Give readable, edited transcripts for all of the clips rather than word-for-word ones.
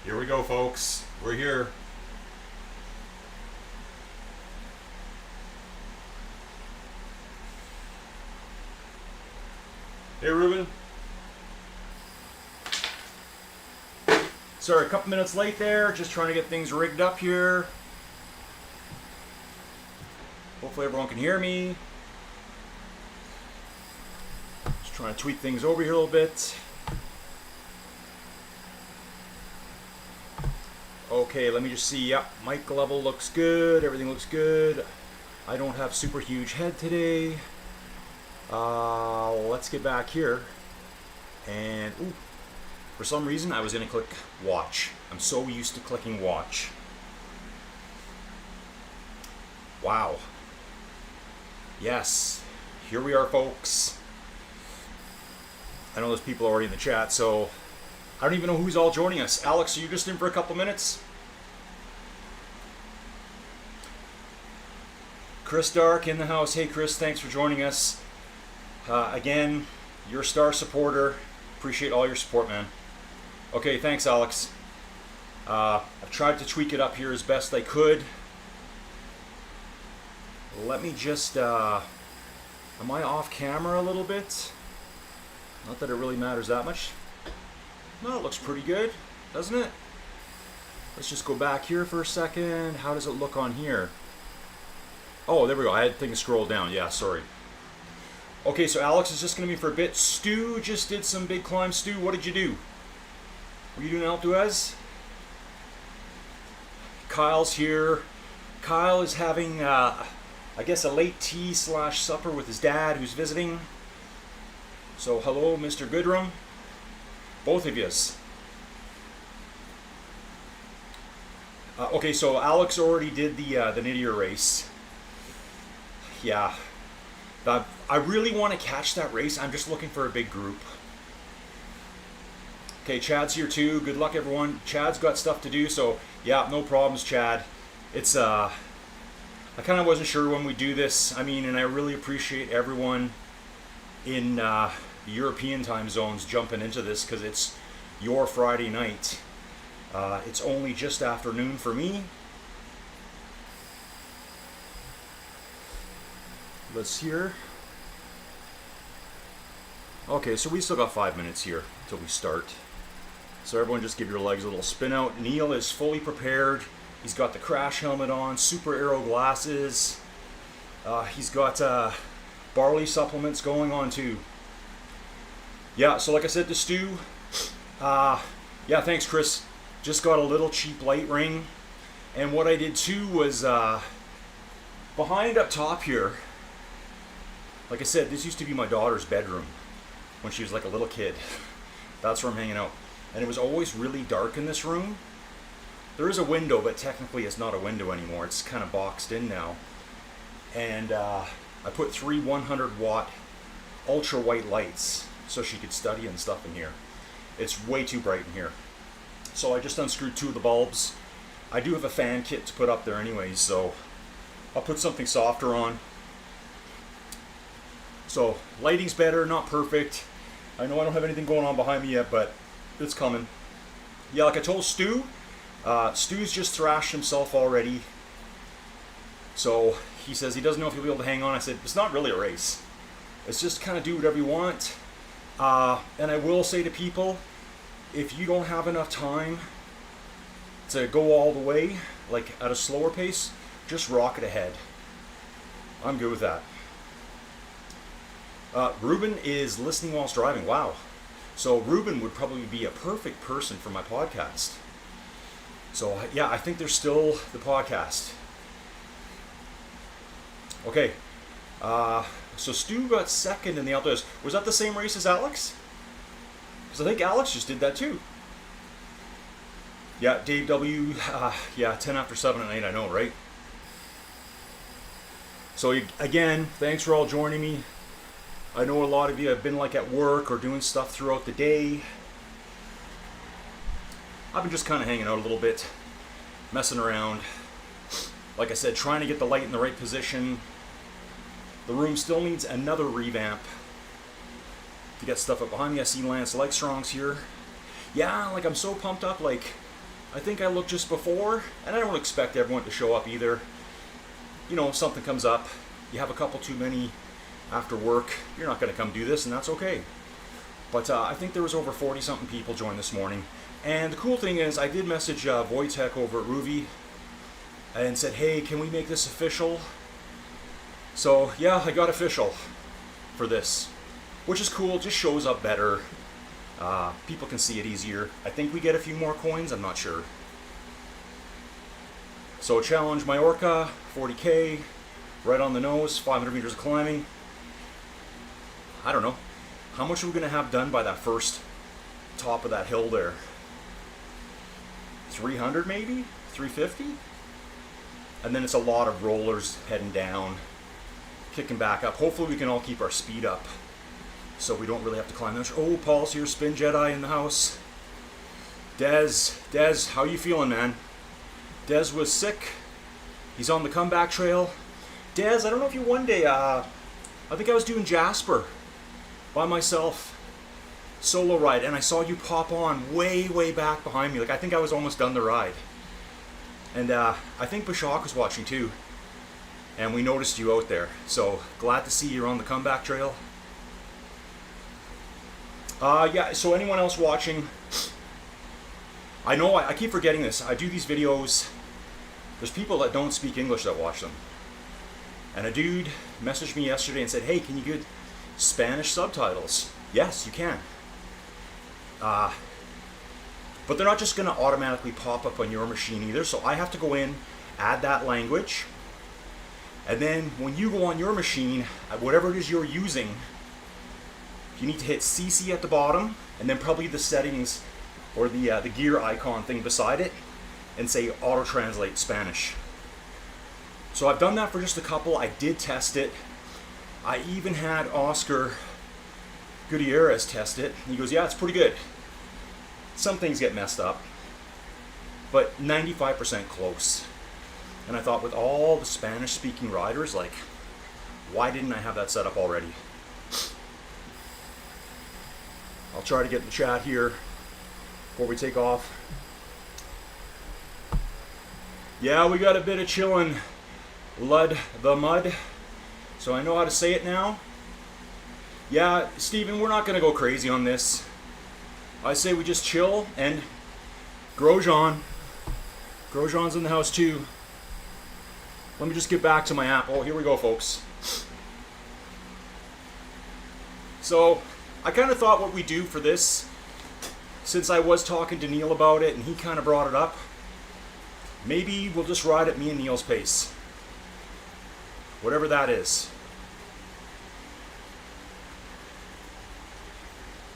Here we go, folks. We're here. Hey, Ruben. Sorry, a couple minutes late there. Just trying to get things rigged up here. Hopefully everyone can hear me. Just trying to tweak things over here a little bit. Okay, let me just see. Yep, mic level looks good. Everything looks good. I don't have super huge head today. Let's get back here. And ooh, for some reason I was gonna click watch. I'm so used to clicking watch. Wow. Yes, here we are, folks. I know there's people already in the chat, so I don't even know who's all joining us. Alex, are you just in for a couple minutes? Chris Dark in the house. Hey Chris, thanks for joining us. Again, you're a star supporter. Appreciate all your support, man. Okay, thanks Alex. I've tried to tweak it up here as best I could. Let me just, am I off camera a little bit? Not that it really matters that much. No, it looks pretty good, doesn't it? Let's just go back here for a second. How does it look on here? Oh, there we go. I had things scroll down. Yeah, sorry. Okay, so Alex is just going to be for a bit. Stu just did some big climb. Stu, what did you do? Were you doing Alpe d'Huez? Kyle's here. Kyle is having, I guess, a late tea / supper with his dad who's visiting. So, hello, Mr. Goodrum. Both of yous. Okay, so Alex already did the Nidier race. Yeah. I really want to catch that race. I'm just looking for a big group. Okay, Chad's here too. Good luck, everyone. Chad's got stuff to do, so yeah, no problems, Chad. It's, I kind of wasn't sure when we do this. I mean, and I really appreciate everyone in the European time zones jumping into this because it's your Friday night. It's only just afternoon for me. Let's hear. Okay, so we still got 5 minutes here till we start. So everyone just give your legs a little spin out. Neil is fully prepared. He's got the crash helmet on, super aero glasses. He's got barley supplements going on too. Yeah, so like I said to Stu, yeah, thanks Chris. Just got a little cheap light ring. And what I did too was behind up top here, like I said, this used to be my daughter's bedroom when she was like a little kid. That's where I'm hanging out. And it was always really dark in this room. There is a window, but technically it's not a window anymore. It's kind of boxed in now. And I put 3 100-watt ultra white lights so she could study and stuff in here. It's way too bright in here. So I just unscrewed 2 of the bulbs. I do have a fan kit to put up there anyways, so I'll put something softer on. So lighting's better, not perfect. I know I don't have anything going on behind me yet, but it's coming. Yeah, like I told Stu, Stu's just thrashed himself already. So he says he doesn't know if he'll be able to hang on. I said, it's not really a race. It's just kind of do whatever you want. And I will say to people, if you don't have enough time to go all the way, like at a slower pace, just rocket ahead. I'm good with that. Ruben is listening whilst driving. Wow. So Ruben would probably be a perfect person for my podcast. So yeah, I think there's still the podcast. Okay. So Stu got second in the Alpe d'Huez. Was that the same race as Alex? Because I think Alex just did that too. Yeah, Dave W. Yeah, 10 after 7 at night, I know, right? So again, thanks for all joining me. I know a lot of you have been like at work or doing stuff throughout the day. I've been just kind of hanging out a little bit, messing around. Like I said, trying to get the light in the right position. The room still needs another revamp to get stuff up behind me. I see Lance Legstrong's here. Yeah, like I'm so pumped up. Like I think I looked just before, and I don't expect everyone to show up either. You know, if something comes up, you have a couple too many after work, you're not going to come do this, and that's okay. But I think there was over 40-something people joined this morning. And the cool thing is, I did message Wojtek over at ROUVY and said, hey, can we make this official? So yeah, I got official for this, which is cool. It just shows up better. People can see it easier. I think we get a few more coins, I'm not sure. So challenge Majorca, 40K, right on the nose, 500 meters of climbing. I don't know. How much are we going to have done by that first top of that hill there? 300 maybe? 350? And then it's a lot of rollers heading down, kicking back up. Hopefully we can all keep our speed up so we don't really have to climb those. Oh, Paul's here, Spin Jedi in the house. Dez, how you feeling, man? Dez was sick. He's on the comeback trail. Dez, I don't know if you one day, I think I was doing Jasper by myself, solo ride, and I saw you pop on way back behind me. Like, I think I was almost done the ride. And I think Bashak was watching too, and we noticed you out there. So glad to see you're on the comeback trail. Yeah, so anyone else watching, I know I keep forgetting this. I do these videos. There's people that don't speak English that watch them. And a dude messaged me yesterday and said, hey, can you get Spanish subtitles? Yes, you can. But they're not just going to automatically pop up on your machine either. So I have to go in, add that language. And then when you go on your machine, whatever it is you're using, you need to hit CC at the bottom, and then probably the settings or the gear icon thing beside it, and say auto translate Spanish. So I've done that for just a couple. I did test it. I even had Oscar Gutierrez test it. He goes, yeah, it's pretty good. Some things get messed up, but 95% close. And I thought, with all the Spanish speaking riders, like, why didn't I have that set up already? I'll try to get in the chat here before we take off. Yeah, we got a bit of chillin', Lud the Mud. So I know how to say it now. Yeah, Steven, we're not going to go crazy on this. I say we just chill, and Grosjean. Grosjean's in the house too. Let me just get back to my app. Oh, here we go, folks. So I kind of thought what we do for this, since I was talking to Neil about it and he kind of brought it up, maybe we'll just ride at me and Neil's pace. Whatever that is.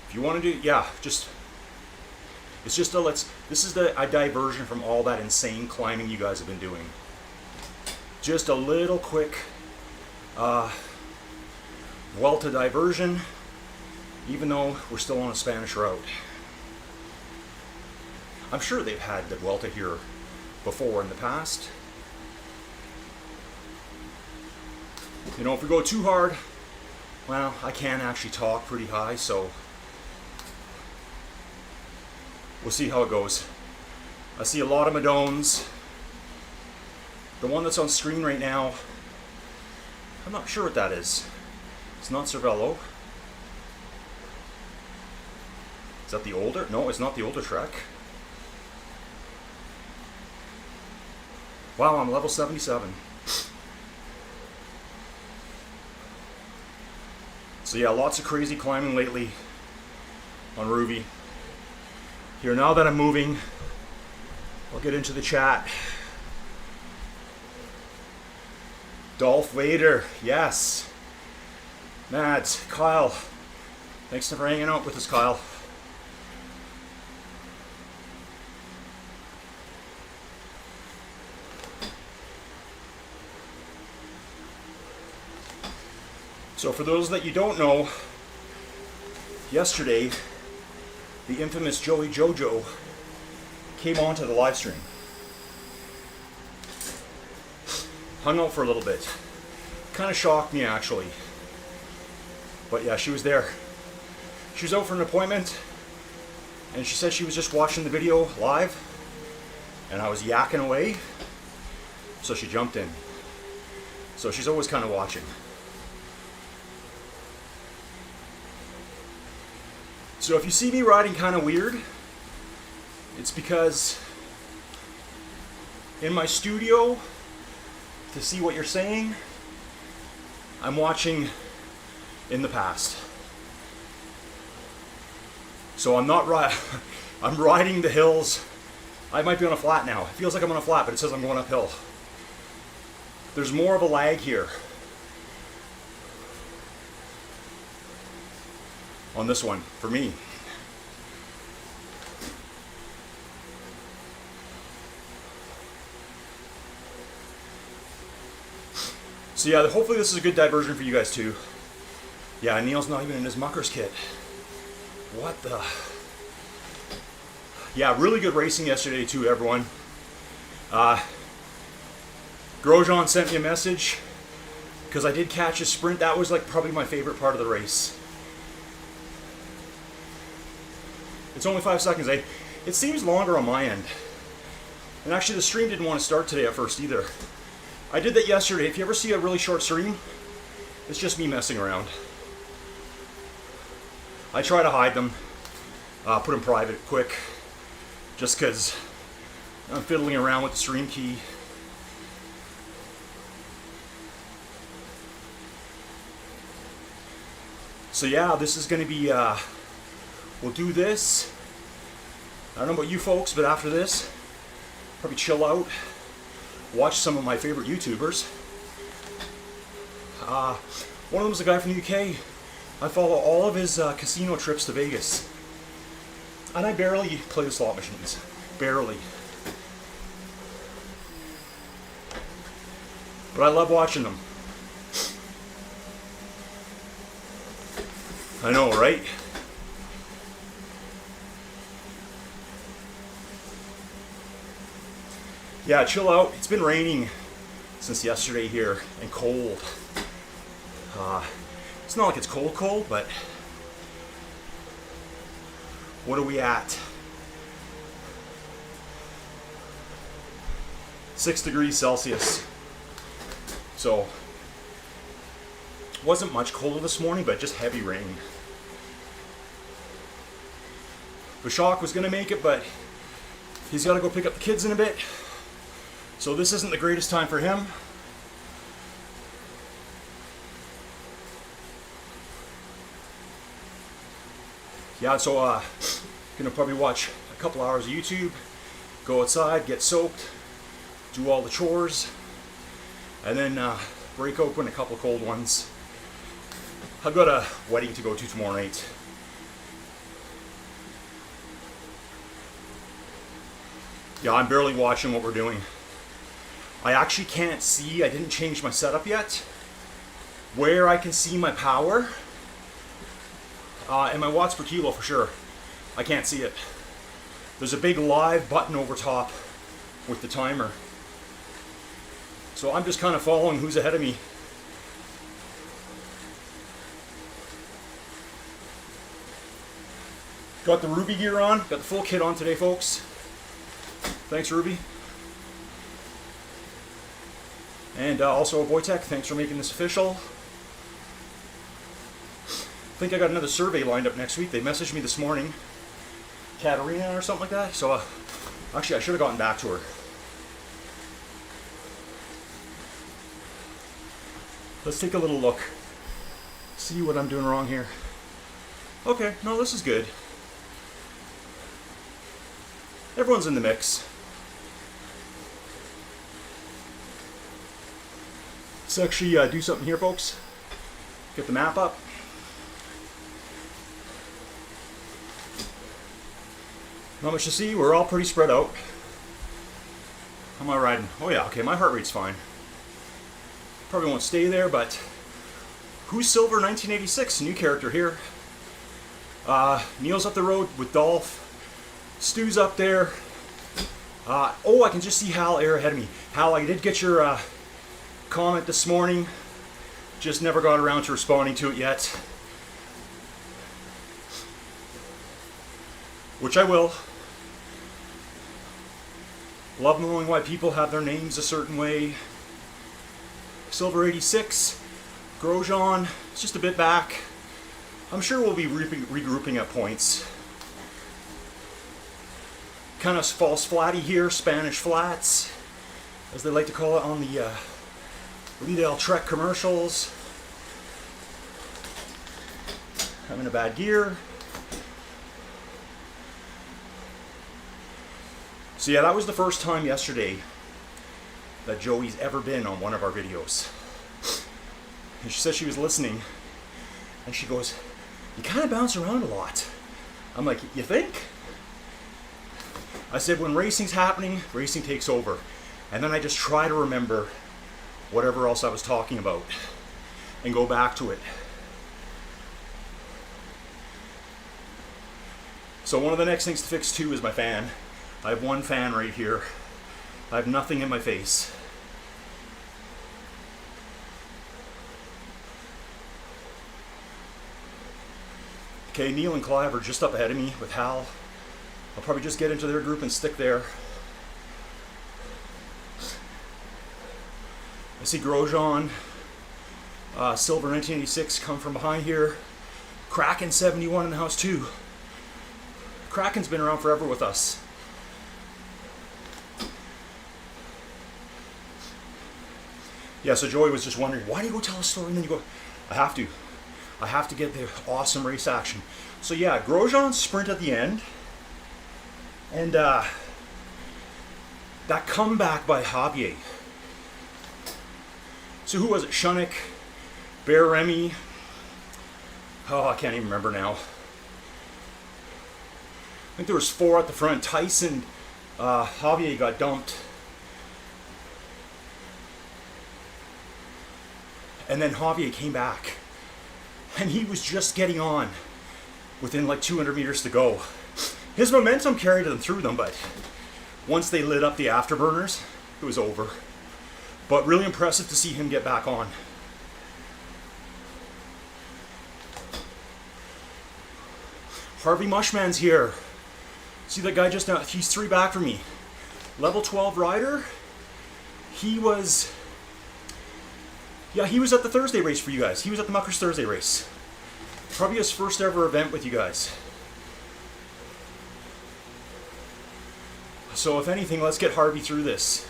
If you want to do, yeah, just, it's just a, this is a diversion from all that insane climbing you guys have been doing. Just a little quick Vuelta diversion, even though we're still on a Spanish route. I'm sure they've had the Vuelta here before in the past. You know, if we go too hard, well, I can actually talk pretty high, so we'll see how it goes. I see a lot of Madones. The one that's on screen right now, I'm not sure what that is. It's not Cervelo. Is that the older? No, it's not the older Trek. Wow, I'm level 77. So yeah, lots of crazy climbing lately on ROUVY. Here, now that I'm moving, I'll get into the chat. Dolph Vader, yes. Mads, Kyle, thanks for hanging out with us, Kyle. So for those that you don't know, yesterday, the infamous Joey Jojo came onto the live stream. Hung out for a little bit. Kind of shocked me, actually. But yeah, she was there. She was out for an appointment, and she said she was just watching the video live, and I was yakking away, so she jumped in. So she's always kind of watching. So if you see me riding kind of weird, it's because in my studio, to see what you're saying, I'm watching in the past. So I'm not I'm riding the hills. I might be on a flat now. It feels like I'm on a flat, but it says I'm going uphill. There's more of a lag here on this one for me. So yeah, hopefully this is a good diversion for you guys too. Yeah, Neil's not even in his muckers kit. What the? Yeah, really good racing yesterday too, everyone. Grosjean sent me a message because I did catch a sprint. That was like probably my favorite part of the race. It's only 5 seconds, eh? It seems longer on my end. And actually the stream didn't want to start today at first either. I did that yesterday. If you ever see a really short stream, it's just me messing around. I try to hide them, put them private quick, just because I'm fiddling around with the stream key. So yeah, this is going to be, we'll do this. I don't know about you folks, but after this, probably chill out, watch some of my favorite YouTubers. One of them is a guy from the UK. I follow all of his casino trips to Vegas. And I barely play the slot machines. Barely. But I love watching them. I know, right? Yeah, chill out. It's been raining since yesterday here and cold. It's not like it's cold, but what are we at? 6 degrees Celsius. So, wasn't much colder this morning, but just heavy rain. Bashak was going to make it, but he's got to go pick up the kids in a bit. So this isn't the greatest time for him. Yeah, so gonna probably watch a couple hours of YouTube, go outside, get soaked, do all the chores, and then break open a couple cold ones. I've got a wedding to go to tomorrow night. Yeah, I'm barely watching what we're doing. I actually can't see, I didn't change my setup yet, where I can see my power. And my watts per kilo for sure. I can't see it. There's a big live button over top with the timer. So I'm just kind of following who's ahead of me. Got the ROUVY gear on, got the full kit on today, folks. Thanks, ROUVY. And also Wojtek, thanks for making this official. I think I got another survey lined up next week. They messaged me this morning, Katarina or something like that. So actually I should have gotten back to her. Let's take a little look. See what I'm doing wrong here. Okay, no, this is good. Everyone's in the mix. Let's actually do something here, folks. Get the map up. Not much to see, we're all pretty spread out. How am I riding? Oh yeah, okay, my heart rate's fine. Probably won't stay there, but Who's Silver 1986, new character here. Neil's up the road with Dolph. Stu's up there. Oh, I can just see Hal air ahead of me. Hal, I did get your comment this morning. Just never got around to responding to it yet. Which I will. Love knowing why people have their names a certain way. Silver 86, Grosjean, it's just a bit back. I'm sure we'll be regrouping at points. Kind of false flatty here, Spanish flats, as they like to call it on the Lidl Trek commercials. I'm in a bad gear. So yeah, that was the first time yesterday that Joey's ever been on one of our videos. And she said she was listening, and she goes, "You kind of bounce around a lot." I'm like, "You think?" I said, when racing's happening, racing takes over. And then I just try to remember whatever else I was talking about and go back to it. So one of the next things to fix too is my fan. I have one fan right here. I have nothing in my face. Okay, Neil and Clive are just up ahead of me with Hal. I'll probably just get into their group and stick there. I see Grosjean, Silver 1986 come from behind here. Kraken 71 in the house too. Kraken's been around forever with us. Yeah, so Joey was just wondering, why do you go tell a story and then you go, I have to. I have to get the awesome race action. So yeah, Grosjean sprint at the end. And that comeback by Javier. So who was it? Shunik, Bear Remy. Oh, I can't even remember now. I think there was 4 at the front. Tyson, Javier got dumped. And then Javier came back. And he was just getting on within like 200 meters to go. His momentum carried them through them, but once they lit up the afterburners, it was over. But really impressive to see him get back on. Harvey Mushman's here. See that guy just now? He's 3 back from me. Level 12 rider. He was at the Thursday race for you guys. He was at the Muckers Thursday race. Probably his first ever event with you guys. So if anything, let's get Harvey through this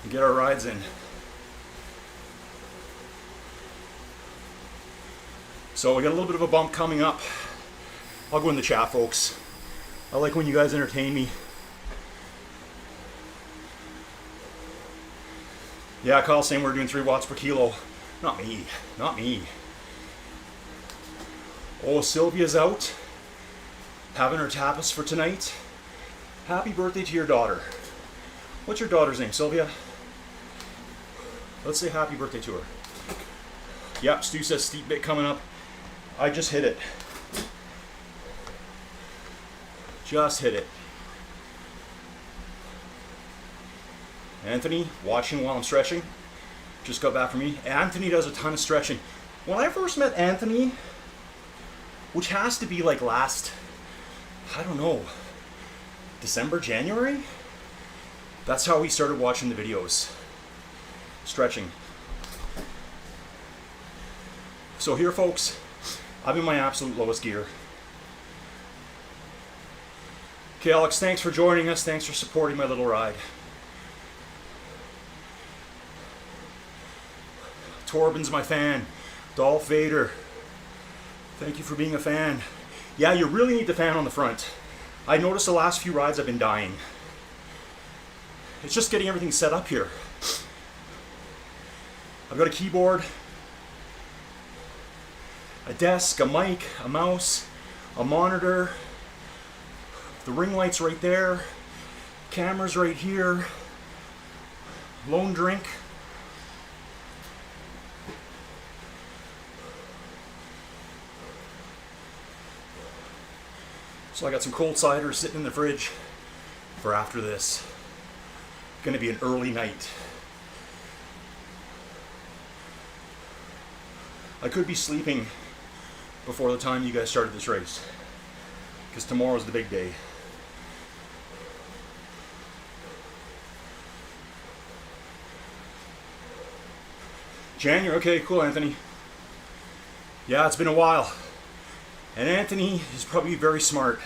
and get our rides in. So we got a little bit of a bump coming up. I'll go in the chat, folks. I like when you guys entertain me. Yeah, Kyle saying we're doing 3 watts per kilo. Not me, not me. Oh, Sylvia's out, having her tapas for tonight. Happy birthday to your daughter. What's your daughter's name, Sylvia? Let's say happy birthday to her. Yep, Stu says steep bit coming up. I just hit it. Just hit it. Anthony, watching while I'm stretching. Just got back from me. Anthony does a ton of stretching. When I first met Anthony, which has to be like last, I don't know, December, January? That's how we started watching the videos. Stretching. So here, folks, I'm in my absolute lowest gear. Okay, Alex, thanks for joining us. Thanks for supporting my little ride. Torben's my fan. Dolph Vader, thank you for being a fan. Yeah, you really need the fan on the front. I noticed the last few rides I've been dying. It's just getting everything set up here. I've got a keyboard, a desk, a mic, a mouse, a monitor, the ring light's right there, camera's right here, lone drink. So I got some cold cider sitting in the fridge for after this. Gonna be an early night. I could be sleeping before the time you guys started this race, because tomorrow's the big day. January, okay, cool, Anthony. Yeah, it's been a while. And Anthony is probably very smart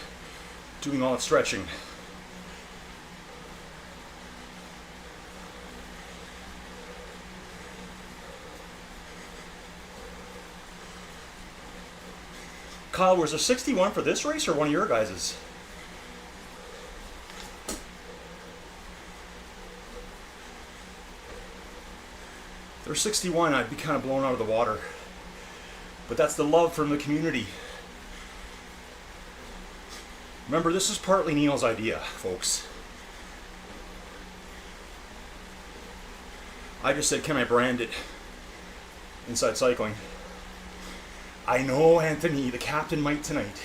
doing all that stretching. Kyle, was there 61 for this race or one of your guys's? If there's 61, I'd be kind of blown out of the water. But that's the love from the community. Remember, this is partly Neil's idea, folks. I just said, can I brand it Inside Cycling? I know, Anthony, the captain might tonight.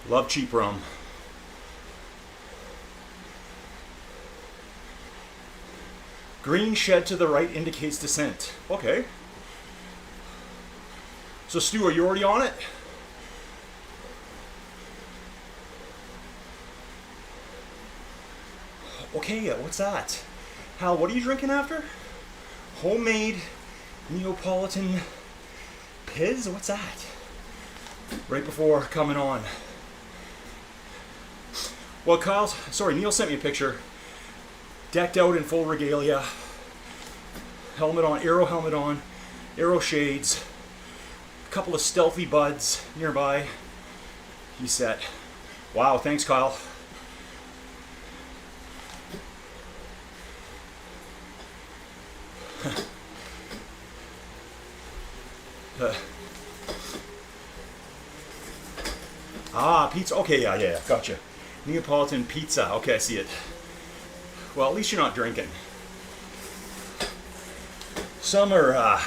Love cheap rum. Green shed to the right indicates descent. Okay. So Stu, are you already on it? Okay, what's that? Hal, what are you drinking after? Homemade Neapolitan Piz? What's that? Right before coming on. Well, Neil sent me a picture. Decked out in full regalia. Helmet on, aero shades. A couple of stealthy buds nearby. He's set. Wow, thanks, Kyle. Pizza. Okay, yeah, gotcha. Neapolitan pizza. Okay, I see it. Well, at least you're not drinking. Some are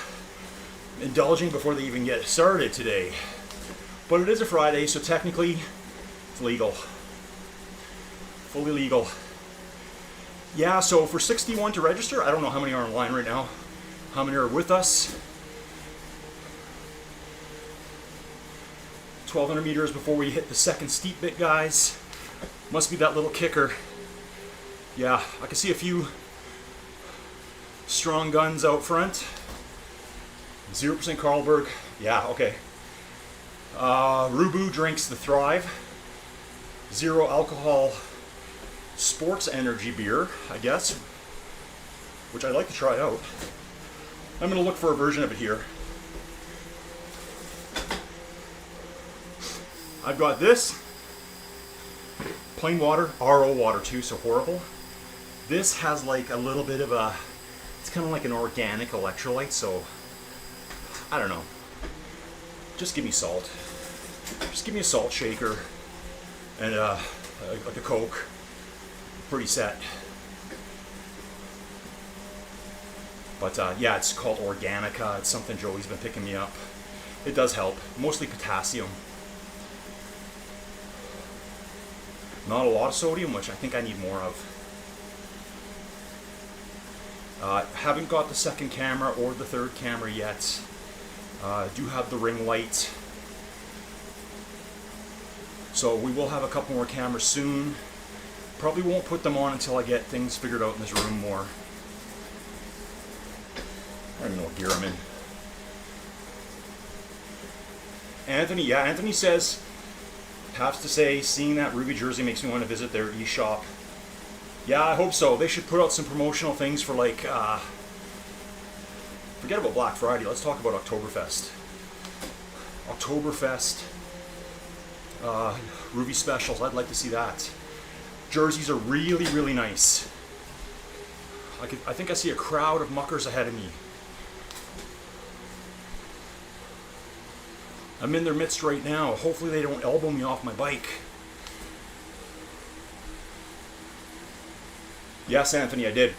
indulging before they even get started today. But it is a Friday, so technically it's legal. Fully legal. Yeah, so for 61 to register, I don't know how many are online right now. How many are with us? 1,200 meters before we hit the second steep bit, guys. Must be that little kicker. Yeah, I can see a few strong guns out front. 0% Carlsberg. Yeah, okay. ROUVY drinks the Thrive. Zero alcohol sports energy beer, I guess. Which I'd like to try out. I'm going to look for a version of it here. I've got this. Plain water. RO water too, so horrible. This has like a little bit of a, it's kind of like an organic electrolyte, so I don't know. Just give me salt. Just give me a salt shaker and like a Coke. Pretty set. But yeah, it's called Organica. It's something Joey's been picking me up. It does help. Mostly potassium. Not a lot of sodium, which I think I need more of. Haven't got the second camera or the third camera yet. Do have the ring light. So we will have a couple more cameras soon. Probably won't put them on until I get things figured out in this room more. I don't even know what gear I'm in. Anthony says, has to say, seeing that ROUVY jersey makes me want to visit their eShop. Yeah, I hope so. They should put out some promotional things for like, forget about Black Friday, let's talk about Oktoberfest. ROUVY specials, I'd like to see that. Jerseys are really, really nice. I think I see a crowd of muckers ahead of me. I'm in their midst right now. Hopefully they don't elbow me off my bike. Yes, Anthony, I did. I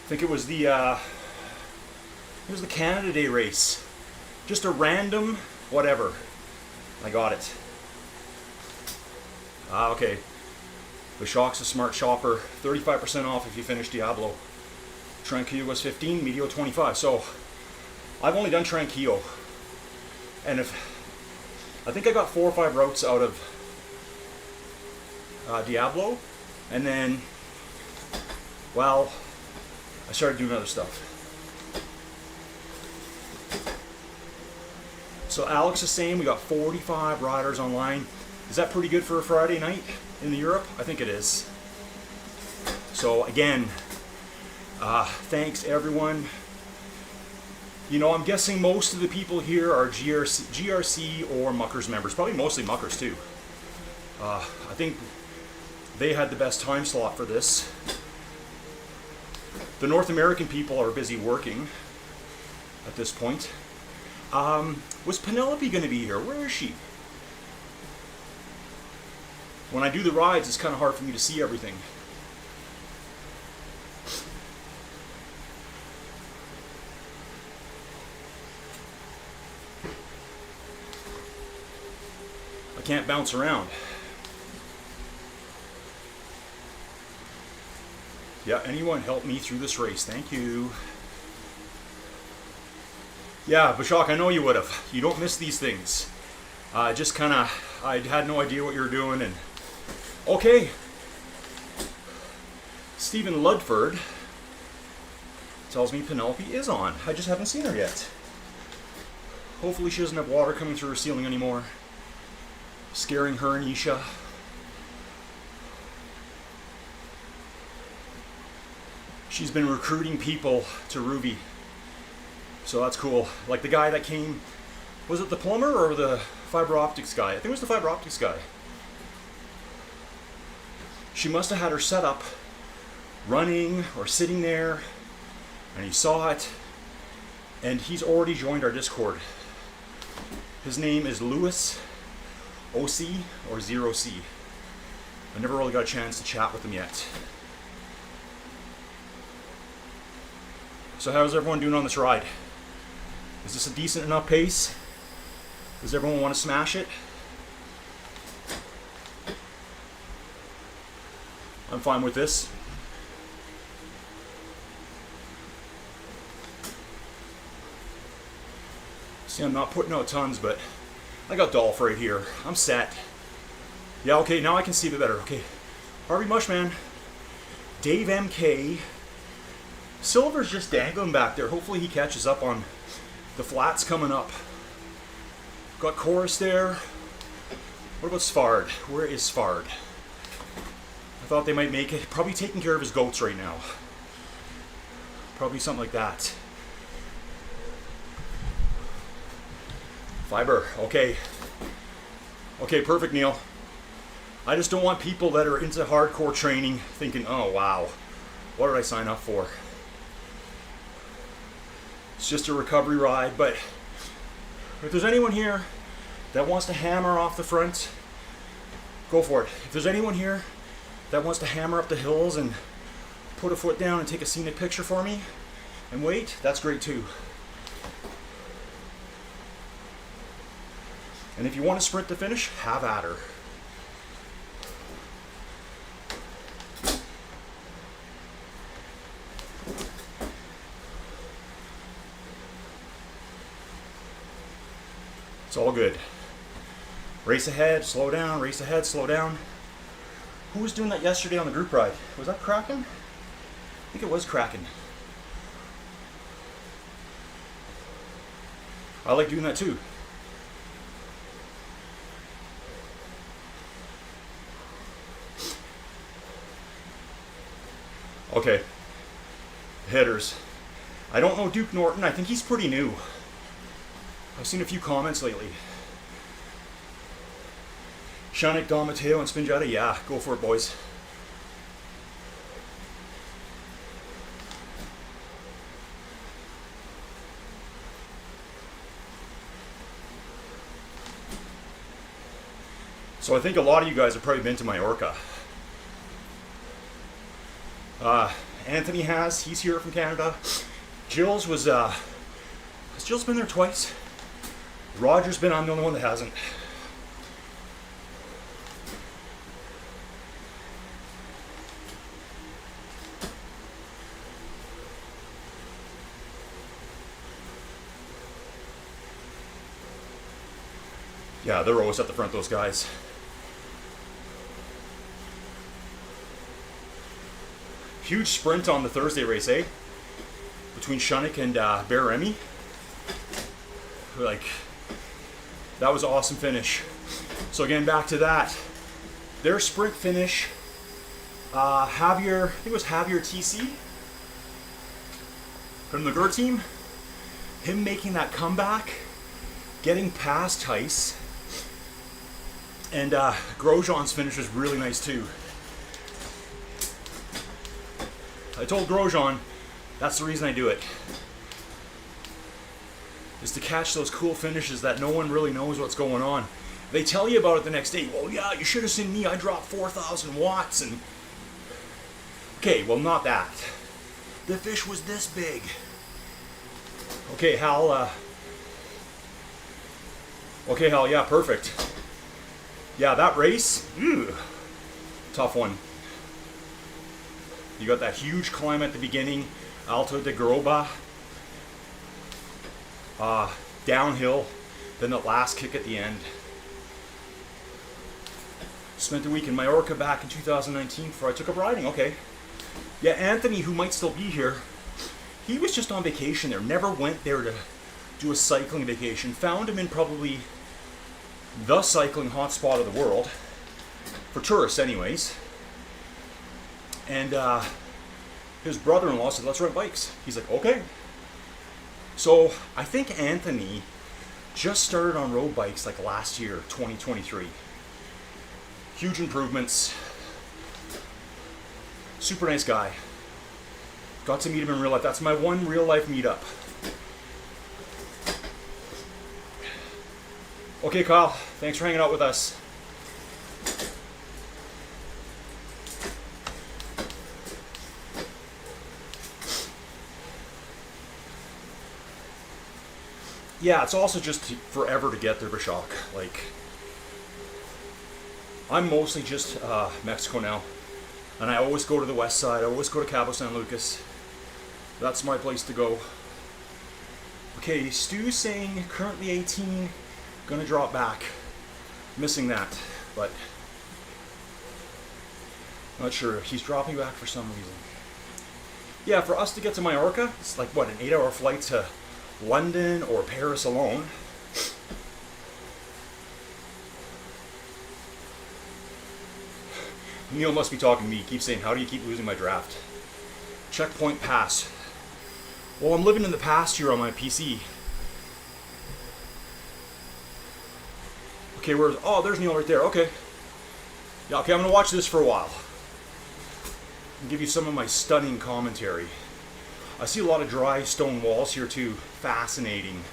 think it was the Canada Day race. Just a random whatever. I got it. Okay. The Shock's a smart shopper. 35% off if you finish Diablo. Tranquillo was 15, Medio 25. So I've only done Tranquillo. And I think I got 4 or 5 routes out of Diablo, and then well, I started doing other stuff. So Alex is saying we got 45 riders online. Is that pretty good for a Friday night in Europe? I think it is. So again, thanks everyone. You know, I'm guessing most of the people here are GRC or Muckers members. Probably mostly Muckers too. I think they had the best time slot for this. The North American people are busy working at this point. Was Penelope going to be here? Where is she? When I do the rides, it's kind of hard for me to see everything. I can't bounce around. Yeah, anyone help me through this race? Thank you. Yeah, Bashak, I know you would have. You don't miss these things. Just kind of, I had no idea what you were doing. And okay. Stephen Ludford tells me Penelope is on. I just haven't seen her yet. Hopefully she doesn't have water coming through her ceiling anymore, scaring her and Isha. She's been recruiting people to ROUVY. So that's cool. Like the guy that came, was it the plumber or the fiber optics guy? I think it was the fiber optics guy. She must have had her set up running or sitting there, and he saw it, and he's already joined our Discord. His name is Lewis OC or 0C. I never really got a chance to chat with him yet. So how's everyone doing on this ride? Is this a decent enough pace? Does everyone want to smash it? I'm fine with this. See, I'm not putting out tons, but I got Dolph right here. I'm set. Yeah, okay, now I can see a bit better. Okay, Harvey Mushman, Dave MK, Silver's just dangling back there. Hopefully he catches up on the flats coming up. Got Chorus there. What about Sfard? Where is Sfard? I thought they might make it. Probably taking care of his goats right now. Probably something like that. Fiber, okay. Okay, perfect, Neil. I just don't want people that are into hardcore training thinking, oh wow, what did I sign up for? It's just a recovery ride, but if there's anyone here that wants to hammer off the front, go for it. If there's anyone here that wants to hammer up the hills and put a foot down and take a scenic picture for me and wait, that's great too. And if you want to sprint to finish, have at her. It's all good. Race ahead, slow down, race ahead, slow down. Who was doing that yesterday on the group ride? Was that Kraken? I think it was Kraken. I like doing that too. Okay, hitters. I don't know Duke Norton. I think he's pretty new. I've seen a few comments lately. Shanik, Don Mateo, and Spinjetta. Yeah, go for it, boys. So I think a lot of you guys have probably been to Mallorca. Anthony has. He's here from Canada. Jill's was, has Jill's been there twice? Roger's been, I'm the only one that hasn't. Yeah, they're always at the front, those guys. Huge sprint on the Thursday race, eh? Between Shunnick and Bear Remy. Like, that was an awesome finish. So again, back to that. Their sprint finish, Javier, I think it was Javier TC from the GER team. Him making that comeback, getting past Tice, and Grosjean's finish was really nice too. I told Grosjean, that's the reason I do it, is to catch those cool finishes that no one really knows what's going on. They tell you about it the next day. Well, yeah, you should have seen me. I dropped 4,000 watts. And okay, well, not that. The fish was this big. Okay, Hal. Okay, Hal. Yeah, perfect. Yeah, that race. Tough one. You got that huge climb at the beginning, Alto de Garoba. Downhill, then the last kick at the end. Spent a week in Mallorca back in 2019 before I took up riding. Okay. Yeah, Anthony, who might still be here, he was just on vacation there. Never went there to do a cycling vacation. Found him in probably the cycling hotspot of the world, for tourists anyways. And his brother-in-law said, let's rent bikes. He's like, okay. So I think Anthony just started on road bikes like last year, 2023. Huge improvements. Super nice guy. Got to meet him in real life. That's my one real life meetup. Okay, Kyle, thanks for hanging out with us. Yeah, it's also just forever to get there, Bashak. Like, I'm mostly just Mexico now. And I always go to the west side. I always go to Cabo San Lucas. That's my place to go. Okay, Stu's saying currently 18, gonna drop back. Missing that, but not sure. He's dropping back for some reason. Yeah, for us to get to Mallorca, it's like, what, an 8-hour flight to London or Paris alone. Neil must be talking to me. He keeps saying, how do you keep losing my draft? Checkpoint pass. Well, I'm living in the past here on my PC. Okay, where's... Oh, there's Neil right there. Okay. Yeah, okay, I'm going to watch this for a while. And give you some of my stunning commentary. I see a lot of dry stone walls here too. Fascinating.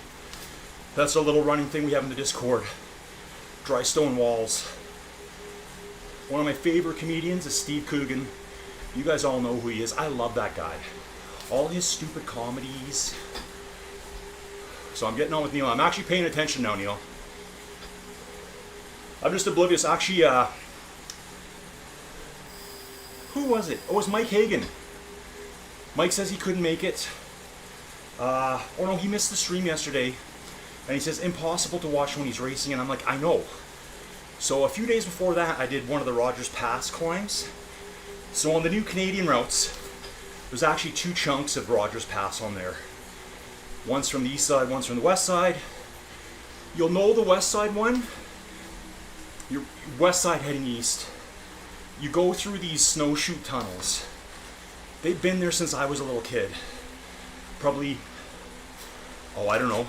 That's a little running thing we have in the Discord. Dry stone walls. One of my favorite comedians is Steve Coogan. You guys all know who he is. I love that guy. All his stupid comedies. So I'm getting on with Neil. I'm actually paying attention now, Neil. I'm just oblivious. Actually, who was it? Oh, it was Mike Hagan. Mike says he couldn't make it. Oh no, he missed the stream yesterday. And he says, impossible to watch when he's racing. And I'm like, I know. So a few days before that, I did one of the Rogers Pass climbs. So on the new Canadian routes, there's actually 2 chunks of Rogers Pass on there. One's from the east side, one's from the west side. You'll know the west side one. Your west side heading east. You go through these snowshoe tunnels. They've been there since I was a little kid. Probably, oh, I don't know,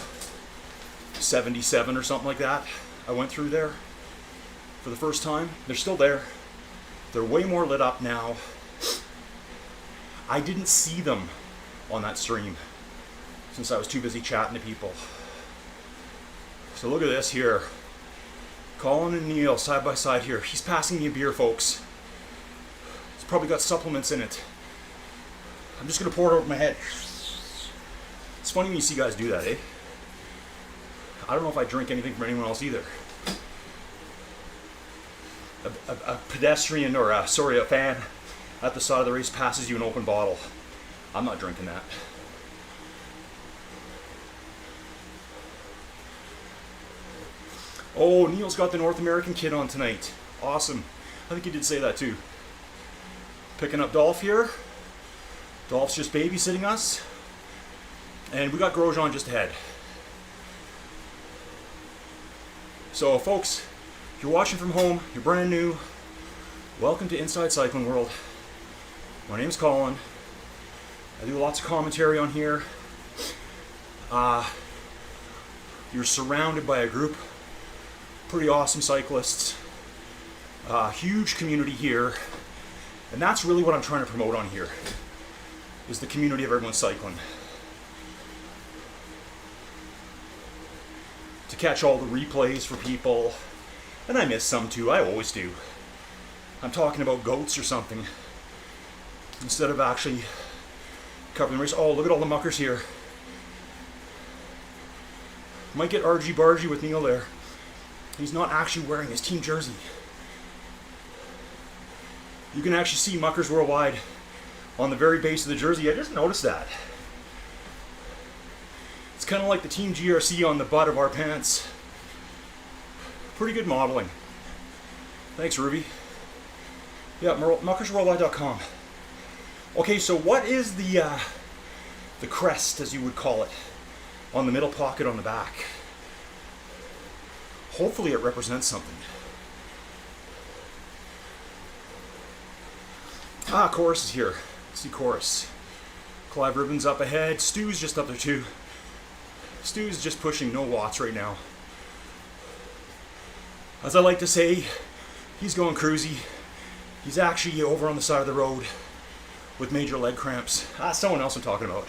77 or something like that. I went through there for the first time. They're still there. They're way more lit up now. I didn't see them on that stream since I was too busy chatting to people. So look at this here. Colin and Neil side by side here. He's passing me a beer, folks. It's probably got supplements in it. I'm just gonna pour it over my head. It's funny when you see guys do that, eh? I don't know if I drink anything from anyone else either. A pedestrian or a fan at the side of the race passes you an open bottle. I'm not drinking that. Oh, Neil's got the North American kid on tonight. Awesome. I think he did say that too. Picking up Dolph here. Dolph's just babysitting us. And we got Grosjean just ahead. So folks, if you're watching from home, you're brand new, welcome to Inside Cycling World. My name's Colin. I do lots of commentary on here. You're surrounded by a group of pretty awesome cyclists. Huge community here. And that's really what I'm trying to promote on here, is the community of everyone cycling. To catch all the replays for people. And I miss some too, I always do. I'm talking about goats or something, instead of actually covering the race. Oh, look at all the muckers here. Might get argy-bargy with Neil there. He's not actually wearing his team jersey. You can actually see Muckers Worldwide on the very base of the jersey. I just noticed that. It's kind of like the Team GRC on the butt of our pants. Pretty good modeling. Thanks, ROUVY. Yeah, muckersworldwide.com. Okay, so what is the crest, as you would call it, on the middle pocket on the back? Hopefully it represents something. Chorus is here. See Chorus. Clive Ribbon's up ahead. Stu's just up there too. Stu's just pushing no watts right now. As I like to say, he's going cruisy. He's actually over on the side of the road with major leg cramps. Someone else I'm talking about.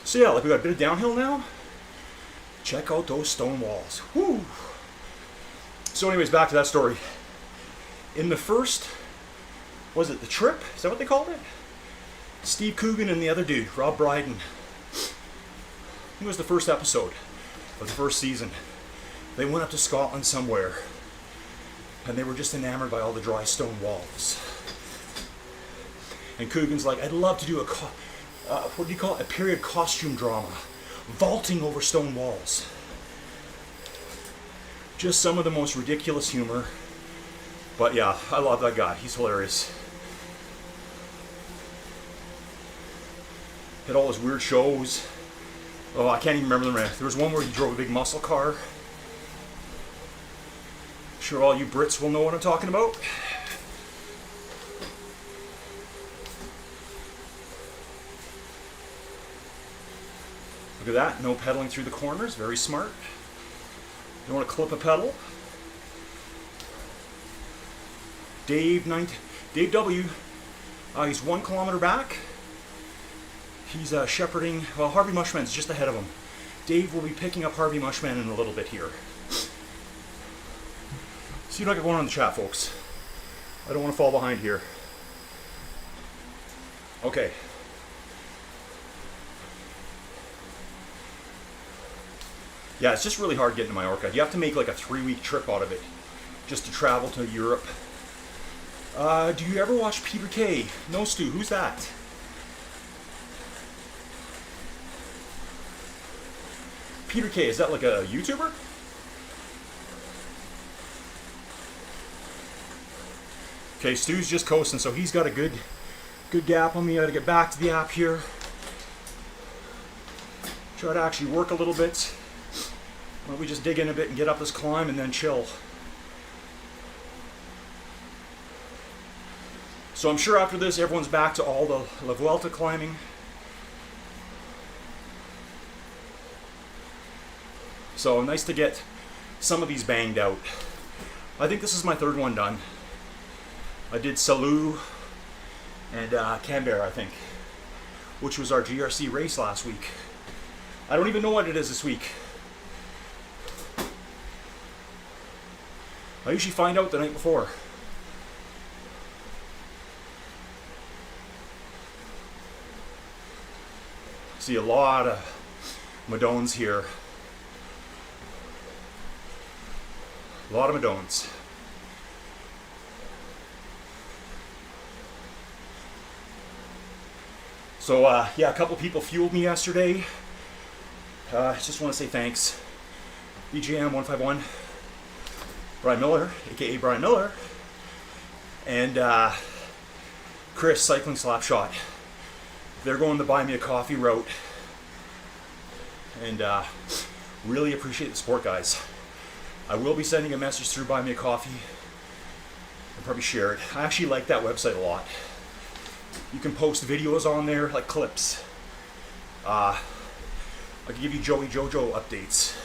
So yeah, like we got a bit of downhill now. Check out those stone walls. Woo! So anyways, back to that story. In the first, was it the trip? Is that what they called it? Steve Coogan and the other dude, Rob Brydon. I think it was the first episode of the first season. They went up to Scotland somewhere, and they were just enamored by all the dry stone walls. And Coogan's like, I'd love to do what do you call it? A period costume drama, vaulting over stone walls. Just some of the most ridiculous humor. But yeah, I love that guy. He's hilarious. Had all his weird shows. Oh, I can't even remember them right. There was one where he drove a big muscle car. I'm sure all you Brits will know what I'm talking about. Look at that, no pedaling through the corners, very smart. You want to clip a pedal. Dave W, he's 1 kilometer back. He's shepherding, well, Harvey Mushman's just ahead of him. Dave will be picking up Harvey Mushman in a little bit here. See what I got going on in the chat, folks. I don't want to fall behind here. Okay. Yeah, it's just really hard getting to Mallorca. You have to make like a 3-week trip out of it just to travel to Europe. Do you ever watch Peter Kay? No, Stu. Who's that? Peter Kay, is that like a YouTuber? Okay, Stu's just coasting, so he's got a good gap on me. I gotta get back to the app here. Try to actually work a little bit. Why don't we just dig in a bit and get up this climb and then chill. So I'm sure after this everyone's back to all the La Vuelta climbing. So nice to get some of these banged out. I think this is my 3rd one done. I did Salou and Canberra, I think, which was our GRC race last week. I don't even know what it is this week. I usually find out the night before. See a lot of Madones here. A lot of Madones. So yeah, a couple people fueled me yesterday. I just want to say thanks. BGM 151. Brian Miller, aka Brian Miller. and Chris, Cycling Slapshot. They're going to buy me a coffee route, and really appreciate the support, guys. I will be sending a message through Buy Me a Coffee. I'll probably share it. I actually like that website a lot. You can post videos on there, like clips. I can give you Joey Jojo updates.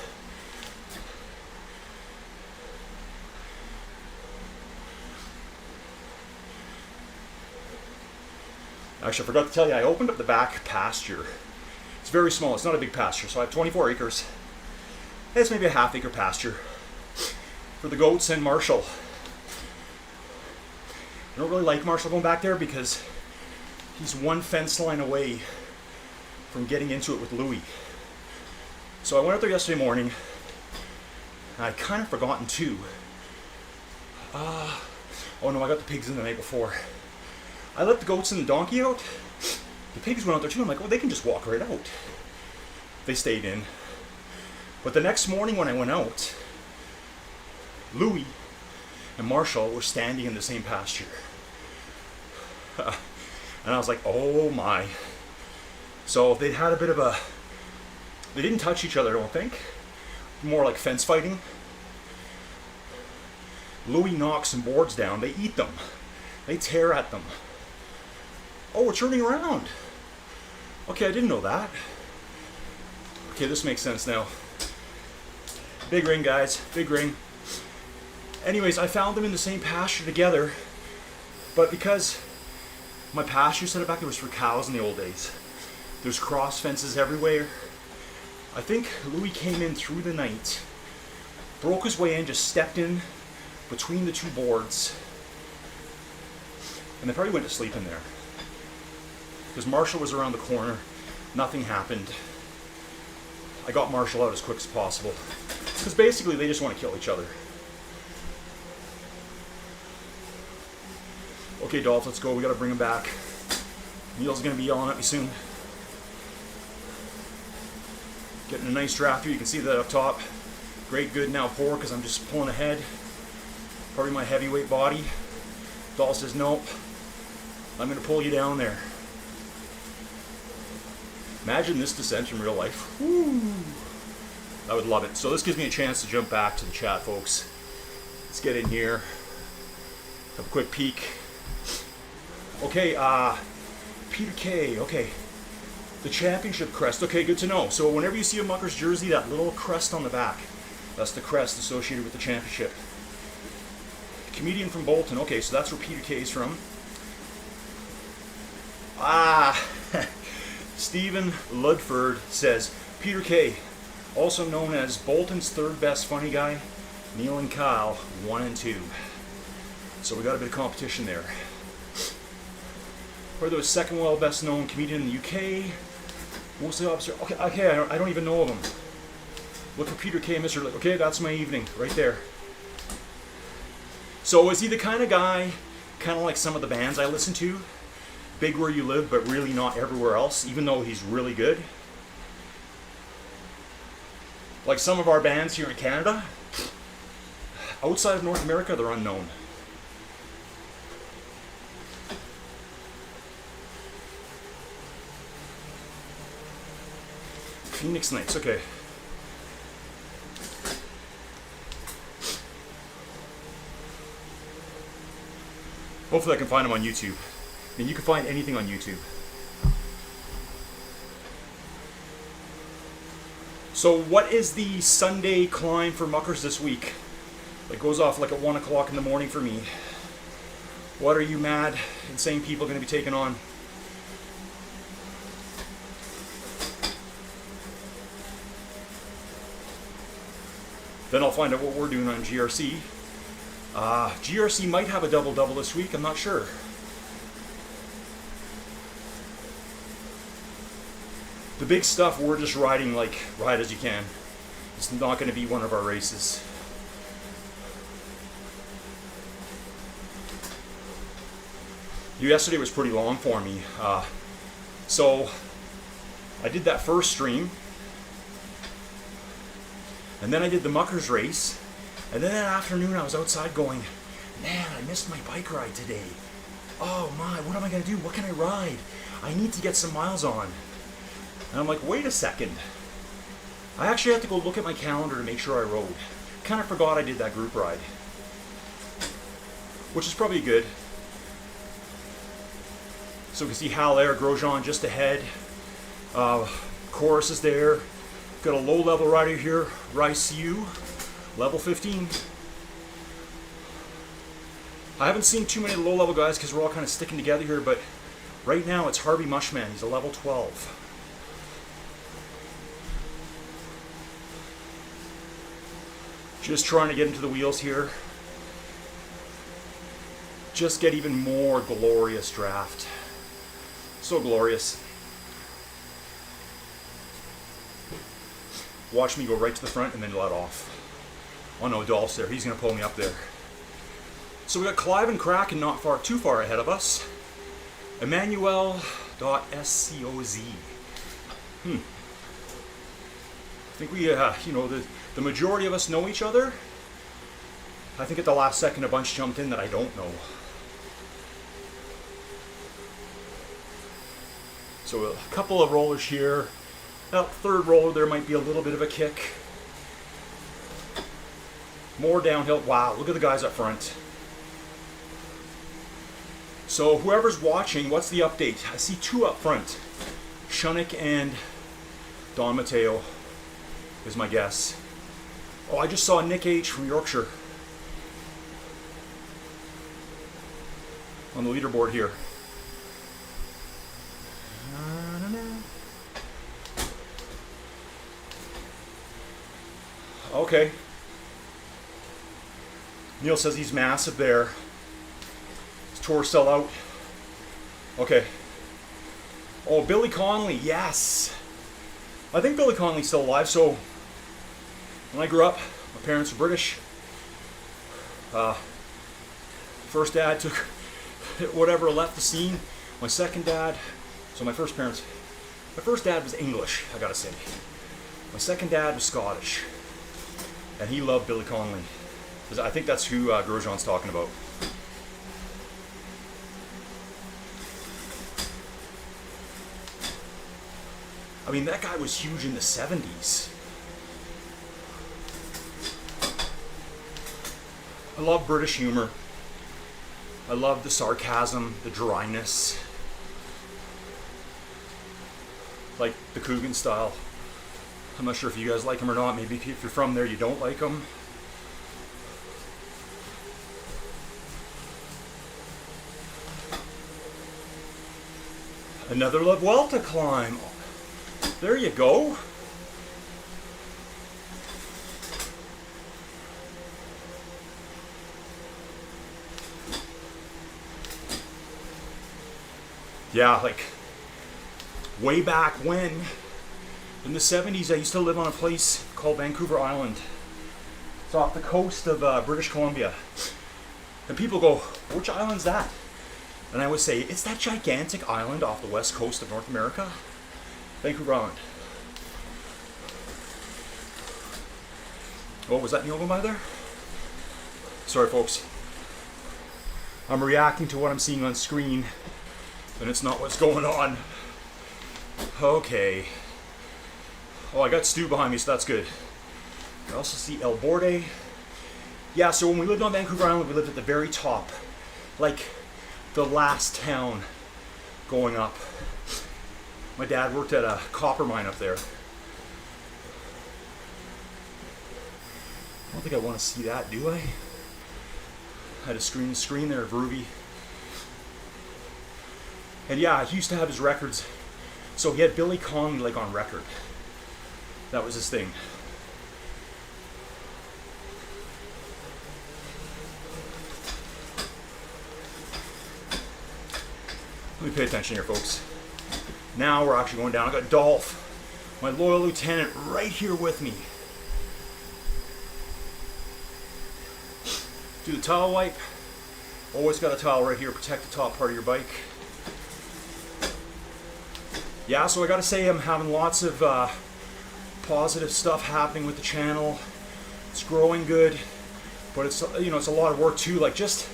Actually, I forgot to tell you, I opened up the back pasture. It's very small, it's not a big pasture, so I have 24 acres. It's maybe a half-acre pasture for the goats and Marshall. I don't really like Marshall going back there because he's one fence line away from getting into it with Louie. So I went out there yesterday morning. I'd kind of forgotten too. Oh no, I got the pigs in the night before. I let the goats and the donkey out. The pigs went out there too. I'm like, oh, they can just walk right out. They stayed in. But the next morning when I went out, Louie and Marshall were standing in the same pasture. And I was like, oh my. So they had a bit of a, they didn't touch each other, I don't think. More like fence fighting. Louie knocks some boards down. They eat them. They tear at them. Oh, it's turning around. Okay, I didn't know that. Okay, this makes sense now. Big ring, guys. Big ring. Anyways, I found them in the same pasture together. But because my pasture set it back, it was for cows in the old days. There's cross fences everywhere. I think Louie came in through the night, broke his way in, just stepped in between the two boards, and they probably went to sleep in there. Because Marshall was around the corner, nothing happened. I got Marshall out as quick as possible. Because basically they just want to kill each other. Okay, Dolph, let's go. We gotta bring him back. Neil's gonna be yelling at me soon. Getting a nice draft here. You can see that up top. Great, good, now poor, because I'm just pulling ahead. Probably my heavyweight body. Dolph says, nope. I'm gonna pull you down there. Imagine this descent in real life. Woo. I would love it. So this gives me a chance to jump back to the chat, folks. Let's get in here. Have a quick peek. Okay, Peter K. Okay. The championship crest. Okay, good to know. So whenever you see a Muckers jersey, that little crest on the back, that's the crest associated with the championship. Comedian from Bolton. Okay, so that's where Peter K is from. Stephen Ludford says, Peter K, also known as Bolton's third best funny guy, Neil and Kyle, 1 and 2. So we got a bit of competition there. Probably the second well best known comedian in the UK. Mostly officer. Okay, I don't even know of him. Look for Peter K, Mr. Okay, that's my evening, right there. So is he the kind of guy, kind of like some of the bands I listen to? Big where you live, but really not everywhere else, even though he's really good? Like some of our bands here in Canada, outside of North America, they're unknown. Phoenix Nights, okay. Hopefully I can find them on YouTube. And you can find anything on YouTube. So what is the Sunday climb for Muckers this week? It goes off like at 1 o'clock in the morning for me. What are you mad, insane people going to be taking on? Then I'll find out what we're doing on GRC. GRC might have a double-double this week, I'm not sure. The big stuff, we're just riding like, ride as you can. It's not going to be one of our races. Yesterday was pretty long for me. So, I did that first stream. And then I did the Muckers race. And then that afternoon I was outside going, Man, I missed my bike ride today. Oh my, what am I gonna do? What can I ride? I need to get some miles on. And I'm like, wait a second. I actually have to go look at my calendar to make sure I rode. Kind of forgot I did that group ride. Which is probably good. So we can see Hal there, Grosjean just ahead. Chorus is there. Got a low level rider here, Rice U, level 15. I haven't seen too many low level guys because we're all kind of sticking together here, but right now it's Harvey Mushman. He's a level 12. Just trying to get into the wheels here. Just get even more glorious draft. So glorious. Watch me go right to the front and then let off. Oh no, Dolph's there. He's going to pull me up there. So we got Clive and Kraken not too far ahead of us. Emmanuel.scoz. I think we, the majority of us know each other. I think at the last second a bunch jumped in that I don't know. So a couple of rollers here. That third roller there might be a little bit of a kick. More downhill. Wow, look at the guys up front. So whoever's watching, what's the update? I see two up front. Shunnick and Don Mateo is my guess. Oh, I just saw Nick H from Yorkshire on the leaderboard here. Okay. Neil says he's massive there. His tour sell out. Okay. Oh, Billy Connolly, yes. I think Billy Connolly's still alive. So when I grew up, my parents were British. First dad took whatever left the scene. My second dad, so my first dad was English, I gotta say. My second dad was Scottish. And he loved Billy Connolly. I think that's who Grosjean's talking about. I mean, that guy was huge in the 70s. I love British humor. I love the sarcasm, the dryness. Like the Coogan style. I'm not sure if you guys like him or not. Maybe if you're from there, you don't like him. Another La Vuelta climb. There you go. Yeah, like way back when, in the 70s, I used to live on a place called Vancouver Island. It's off the coast of British Columbia. And people go, which island's that? And I would say, it's that gigantic island off the west coast of North America. Vancouver Island. Oh, was that Neil going by there? Sorry, folks. I'm reacting to what I'm seeing on screen, and it's not what's going on. Okay. Oh, I got Stu behind me, so that's good. I also see El Borde. Yeah, so when we lived on Vancouver Island, we lived at the very top. Like, the last town going up. My dad worked at a copper mine up there. I don't think I want to see that, do I? I had a screen there of ROUVY. And yeah, he used to have his records. So he had Billy Connolly like on record. That was his thing. Let me pay attention here, folks. Now we're actually going down. I got Dolph, my loyal lieutenant, right here with me. Do the towel wipe. Always got a towel right here. Protect the top part of your bike. Yeah, so I gotta say I'm having lots of positive stuff happening with the channel. It's growing good. But it's, you know, it's a lot of work too, like just,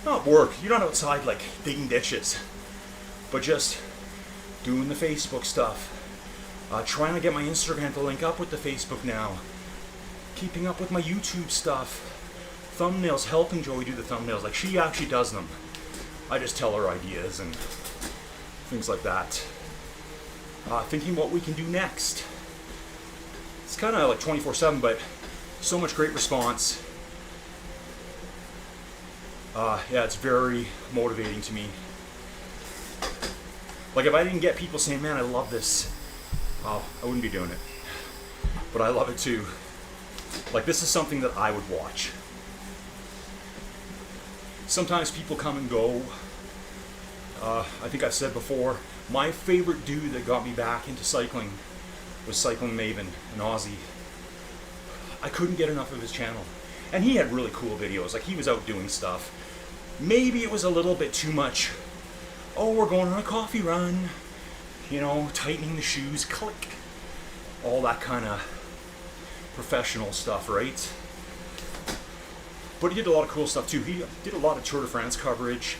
not work, you're not outside like digging ditches, but just doing the Facebook stuff, trying to get my Instagram to link up with the Facebook now, keeping up with my YouTube stuff, thumbnails, helping Joey do the thumbnails, like she actually does them. I just tell her ideas and things like that. Thinking what we can do next. It's kind of like 24/7, but so much great response. Yeah, it's very motivating to me. Like if I didn't get people saying, man, I love this, I wouldn't be doing it. But I love it too. Like this is something that I would watch. Sometimes people come and go. I think I've said before, my favorite dude that got me back into cycling was Cycling Maven, an Aussie. I couldn't get enough of his channel. And he had really cool videos, like he was out doing stuff. Maybe it was a little bit too much. Oh, we're going on a coffee run. You know, tightening the shoes, click. All that kind of professional stuff, right? But he did a lot of cool stuff too. He did a lot of Tour de France coverage.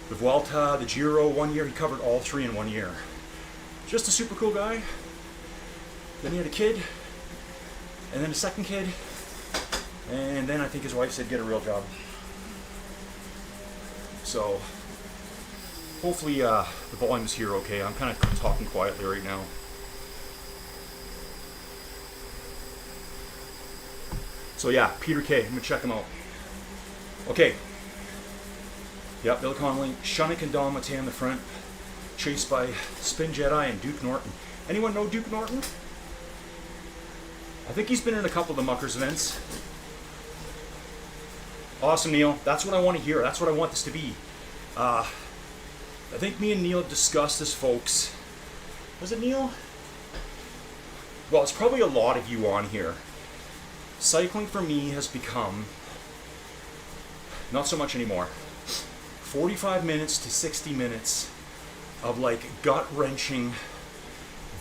The Vuelta, the Giro, 1 year. He covered all three in 1 year. Just a super cool guy. Then he had a kid. And then a second kid. And then I think his wife said, get a real job. So, hopefully the volume's here okay. I'm kind of talking quietly right now. So yeah, Peter K. I'm going to check him out. Okay. Yep, Billy Connolly, Shunnick and Don Matei in the front. Chased by Spin Jedi and Duke Norton. Anyone know Duke Norton? I think he's been in a couple of the Muckers events. Awesome, Neil. That's what I want to hear. That's what I want this to be. I think me and Neil have discussed this, folks. Was it Neil? Well, it's probably a lot of you on here. Cycling for me has become, not so much anymore, 45 minutes to 60 minutes of like gut-wrenching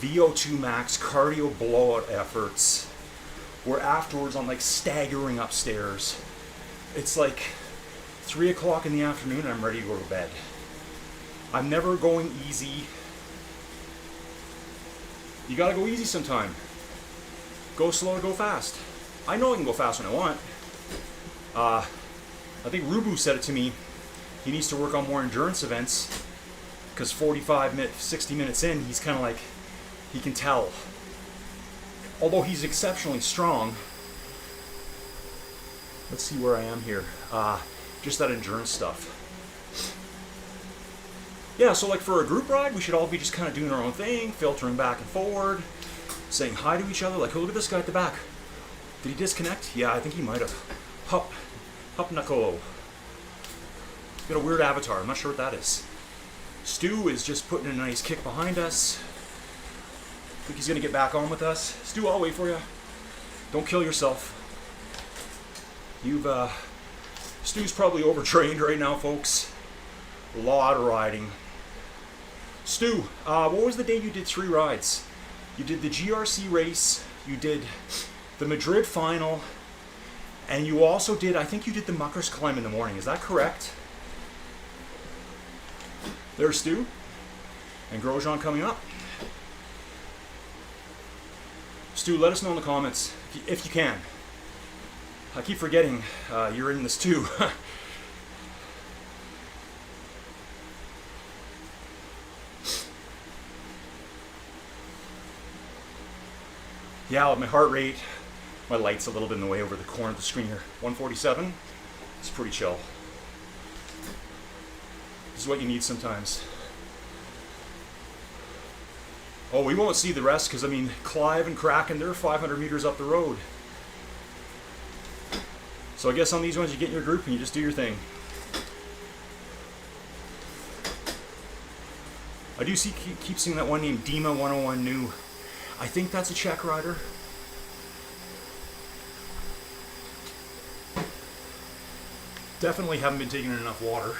VO2 max cardio blowout efforts where afterwards I'm like staggering upstairs. It's like 3 o'clock in the afternoon and I'm ready to go to bed. I'm never going easy. You gotta go easy sometime. Go slow or go fast. I know I can go fast when I want. I think ROUVY said it to me. He needs to work on more endurance events because 60 minutes in, he's kind of like, he can tell. Although he's exceptionally strong. Let's see where I am here. Just that endurance stuff. Yeah, so like for a group ride, we should all be just kind of doing our own thing, filtering back and forward, saying hi to each other. Like, oh, look at this guy at the back. Did he disconnect? Yeah, I think he might have. Hup Nakolo. Got a weird avatar. I'm not sure what that is. Stu is just putting a nice kick behind us. Think he's gonna get back on with us. Stu, I'll wait for you. Don't kill yourself. Stu's probably overtrained right now, folks. A lot of riding. Stu, what was the day you did 3 rides? You did the GRC race, you did the Madrid final, and you also did, I think you did the Muckers climb in the morning. Is that correct? There's Stu. And Grosjean coming up. Stu, let us know in the comments, if you can. I keep forgetting you're in this too. Yeah, my heart rate, my light's a little bit in the way over the corner of the screen here. 147, it's pretty chill. This is what you need sometimes. Oh, we won't see the rest because, I mean, Clive and Kraken, they're 500 meters up the road. So I guess on these ones you get in your group and you just do your thing. I do keep seeing that one named Dima 101 New. I think that's a Czech rider. Definitely haven't been taking enough water.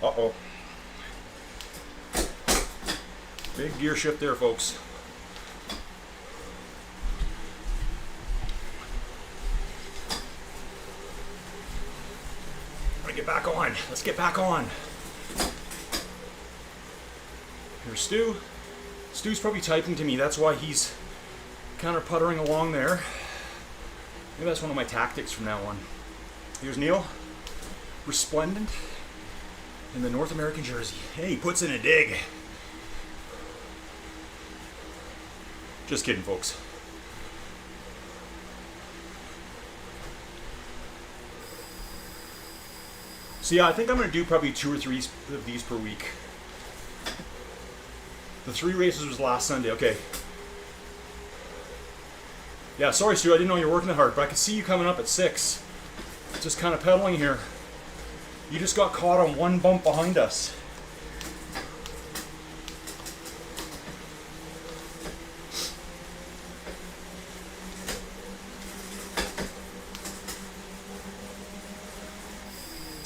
Uh-oh. Big gear shift there, folks. Get back on. Let's get back on. Here's Stu. Stu's probably typing to me. That's why he's kind of puttering along there. Maybe that's one of my tactics from now on. Here's Neil. Resplendent in the North American jersey. Hey, he puts in a dig. Just kidding, folks. So yeah, I think I'm going to do probably 2 or 3 of these per week. The 3 races was last Sunday. Okay. Yeah, sorry, Stu. I didn't know you were working that hard, but I could see you coming up at 6. Just kind of pedaling here. You just got caught on one bump behind us.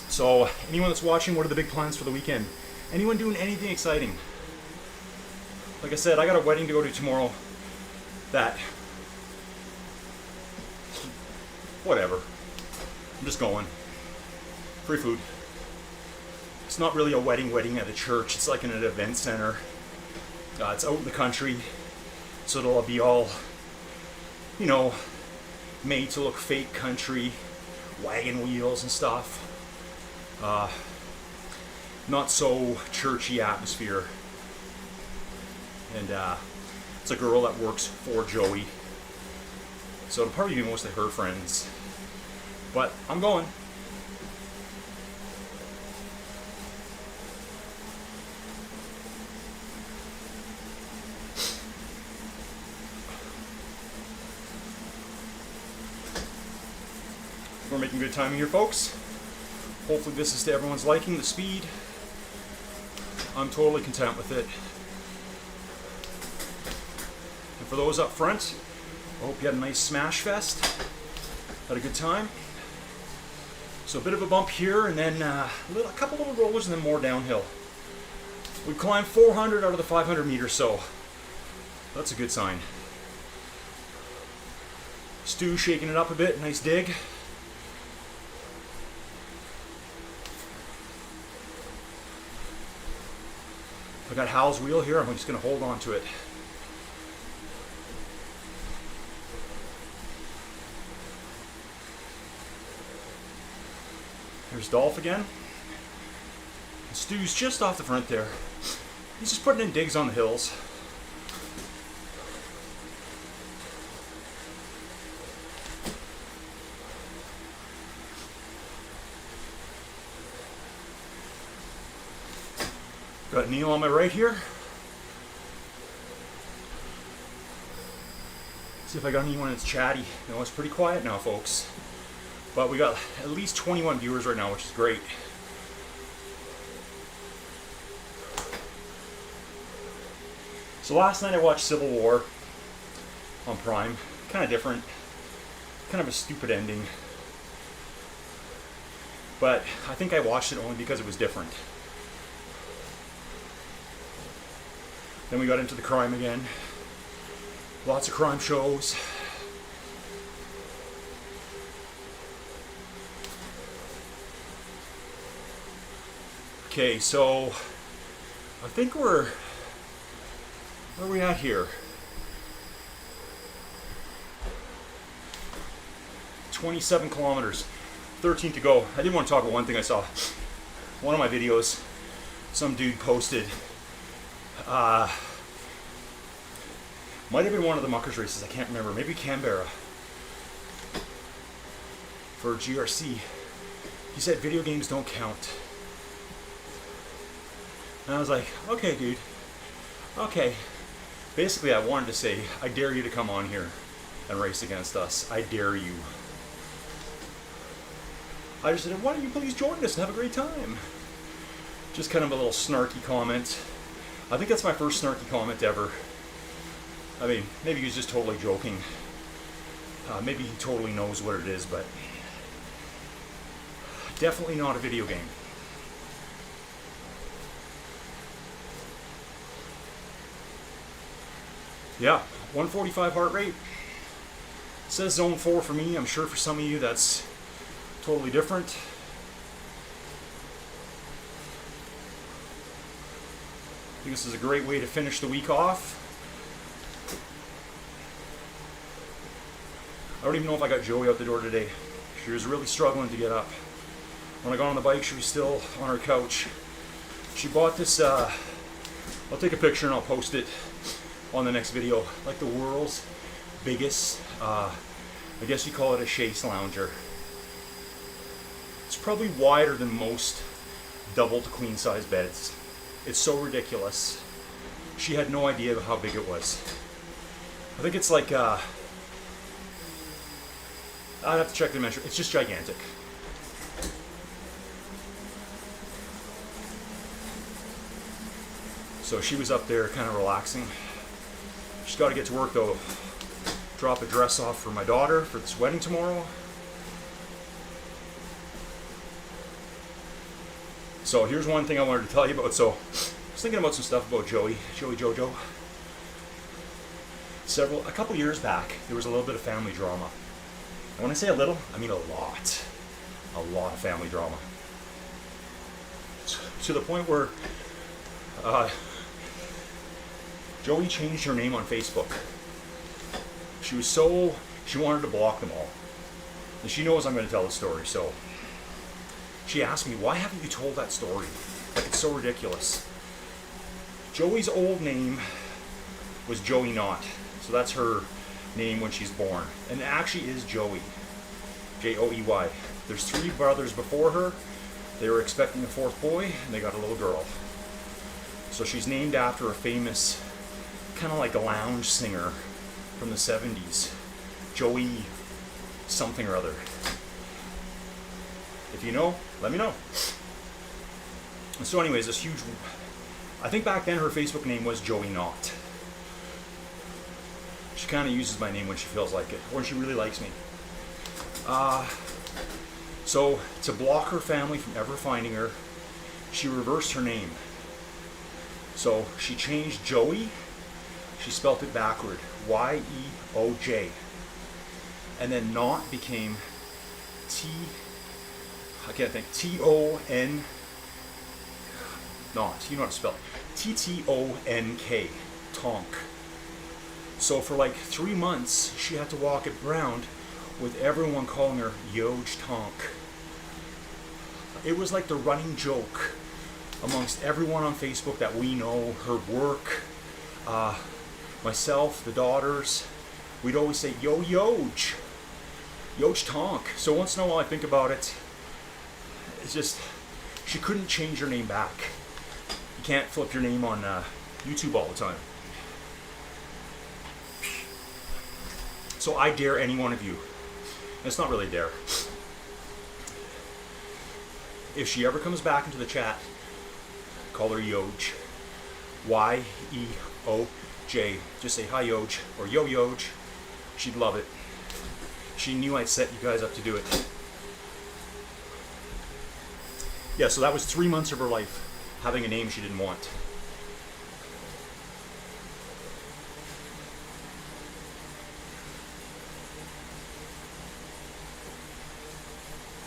So, anyone that's watching, what are the big plans for the weekend? Anyone doing anything exciting? Like I said, I got a wedding to go to tomorrow. That. Whatever. I'm just going. Free food. It's not really a wedding at a church. It's like in an event center. It's out in the country. So it'll be all, you know, made to look fake country. Wagon wheels and stuff. Not so churchy atmosphere. And it's a girl that works for Joey. So it'll probably be mostly her friends. But I'm going. We're making good timing here, folks. Hopefully this is to everyone's liking, the speed. I'm totally content with it. And for those up front, I hope you had a nice smash fest. Had a good time. So a bit of a bump here, and then a couple little rollers, and then more downhill. We climbed 400 out of the 500 meters, so that's a good sign. Stu shaking it up a bit, nice dig. I got Hal's wheel here, I'm just going to hold on to it. There's Dolph again. And Stu's just off the front there. He's just putting in digs on the hills. Got Neil on my right here. See if I got anyone that's chatty. No, it's pretty quiet now, folks. But we got at least 21 viewers right now, which is great. So last night I watched Civil War on Prime. Kind of different. Kind of a stupid ending. But I think I watched it only because it was different. Then we got into the crime again. Lots of crime shows. Okay, so I think where are we at here? 27 kilometers, 13 to go. I did want to talk about one thing I saw. One of my videos, some dude posted, might have been one of the Muckers races, I can't remember, maybe Canberra, for GRC. He said video games don't count. And I was like, okay, dude, okay. Basically, I wanted to say, I dare you to come on here and race against us. I dare you. I just said, why don't you please join us and have a great time? Just kind of a little snarky comment. I think that's my first snarky comment ever. I mean, maybe he was just totally joking. Maybe he totally knows what it is, but definitely not a video game. Yeah, 145 heart rate. It says zone 4 for me. I'm sure for some of you that's totally different. I think this is a great way to finish the week off. I don't even know if I got Joey out the door today. She was really struggling to get up. When I got on the bike, she was still on her couch. She bought this, I'll take a picture and I'll post it on the next video, like the world's biggest, I guess you call it a chaise lounger. It's probably wider than most double to queen size beds. It's so ridiculous. She had no idea how big it was. I think it's like, I'd have to check the measure. It's just gigantic. So she was up there kind of relaxing. She's got to get to work though. Drop a dress off for my daughter for this wedding tomorrow. So here's one thing I wanted to tell you about. So I was thinking about some stuff about Joey Jojo. A couple years back, there was a little bit of family drama. And when I say a little, I mean a lot of family drama. To the point where Joey changed her name on Facebook. She wanted to block them all. And she knows I'm going to tell the story, so she asked me, why haven't you told that story? Like, it's so ridiculous. Joey's old name was Joey Knott. So that's her name when she's born. And it actually is Joey. Joey. There's 3 brothers before her. They were expecting a 4th boy, and they got a little girl. So she's named after a famous, kind of like a lounge singer from the 70s. Joey something or other. If you know, let me know. And so anyways, this huge, I think back then her Facebook name was Joey Knott. She kind of uses my name when she feels like it, or when she really likes me. So to block her family from ever finding her, she reversed her name. So she changed Joey, she spelt it backward, Y-E-O-J. And then Knott became T-O-N, Knott, you know how to spell it, T-T-O-N-K, Tonk. So for like 3 months, she had to walk around with everyone calling her Yoj Tonk. It was like the running joke amongst everyone on Facebook that we know, her work, myself, the daughters. We'd always say, Yo Yoj, Yoj Tonk. So once in a while I think about it, it's just, she couldn't change her name back. You can't flip your name on YouTube all the time. So I dare any one of you, and it's not really a dare, if she ever comes back into the chat, call her Yoj, Y-E-O-J. Just say hi Yoj, or yo Yoj. She'd love it. She knew I'd set you guys up to do it. Yeah, so that was 3 months of her life, having a name she didn't want.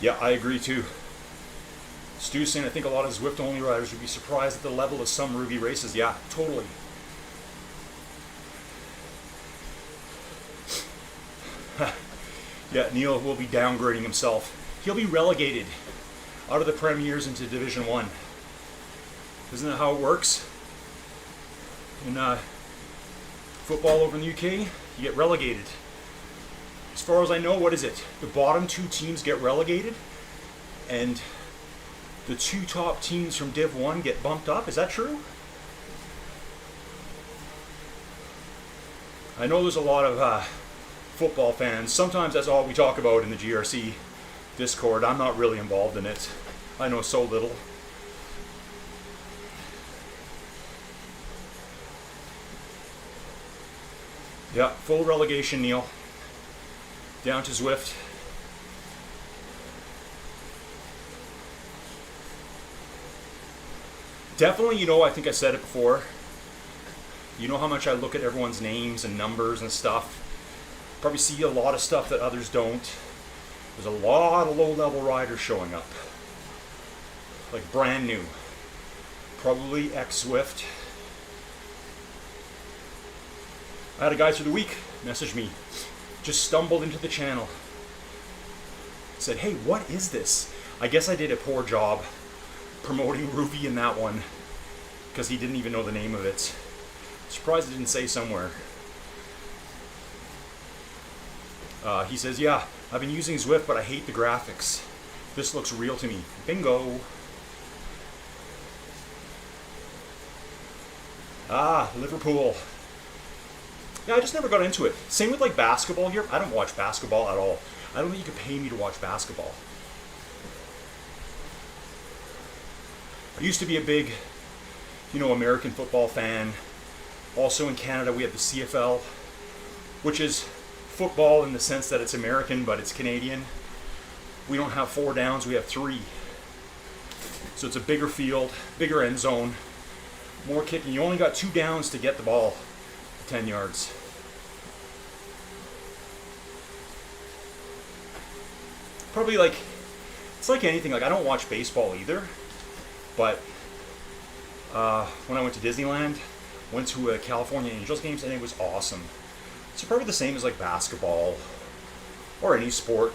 Yeah, I agree too. Stu's saying, I think a lot of Zwift only riders would be surprised at the level of some ROUVY races. Yeah, totally. Yeah, Neil will be downgrading himself. He'll be relegated out of the premiers into Division 1. Isn't that how it works? In football over in the UK, you get relegated. As far as I know, what is it? The bottom 2 teams get relegated, and the 2 top teams from Div 1 get bumped up. Is that true? I know there's a lot of football fans. Sometimes that's all we talk about in the GRC Discord. I'm not really involved in it. I know so little. Yeah, full relegation, Neil. Down to Zwift. Definitely, you know, I think I said it before. You know how much I look at everyone's names and numbers and stuff. Probably see a lot of stuff that others don't. There's a lot of low-level riders showing up. Like brand new. Probably ex-Swift. I had a guy through the week message me. Just stumbled into the channel. Said, hey, what is this? I guess I did a poor job promoting ROUVY in that one because he didn't even know the name of it. Surprised it didn't say somewhere. He says, yeah, I've been using Zwift, but I hate the graphics. This looks real to me. Bingo. Ah, Liverpool. Yeah, I just never got into it. Same with like basketball here. I don't watch basketball at all. I don't think you could pay me to watch basketball. I used to be a big, American football fan. Also in Canada, we have the CFL, which is football in the sense that it's American, but it's Canadian. We don't have 4 downs, we have 3. So it's a bigger field, bigger end zone, more kicking. You only got 2 downs to get the ball 10 yards. Probably like, it's like anything. Like I don't watch baseball either, but when I went to Disneyland, went to a California Angels games and it was awesome. So probably the same as like basketball or any sport,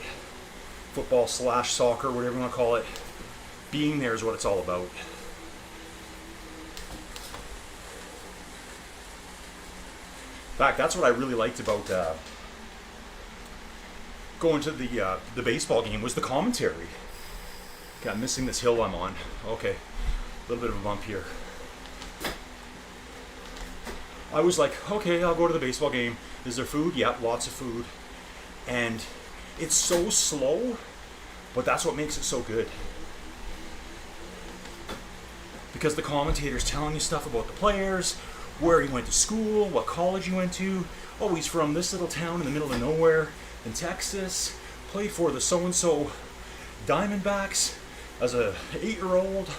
football / soccer, whatever you want to call it. Being there is what it's all about. In fact, that's what I really liked about going to the baseball game was the commentary. Okay, I'm missing this hill I'm on. Okay, a little bit of a bump here. I was like, okay, I'll go to the baseball game. Is there food? Yep, lots of food. And it's so slow, but that's what makes it so good. Because the commentator's telling you stuff about the players, where he went to school, what college he went to. Oh, he's from this little town in the middle of nowhere in Texas. Played for the so-and-so Diamondbacks as a 8-year-old.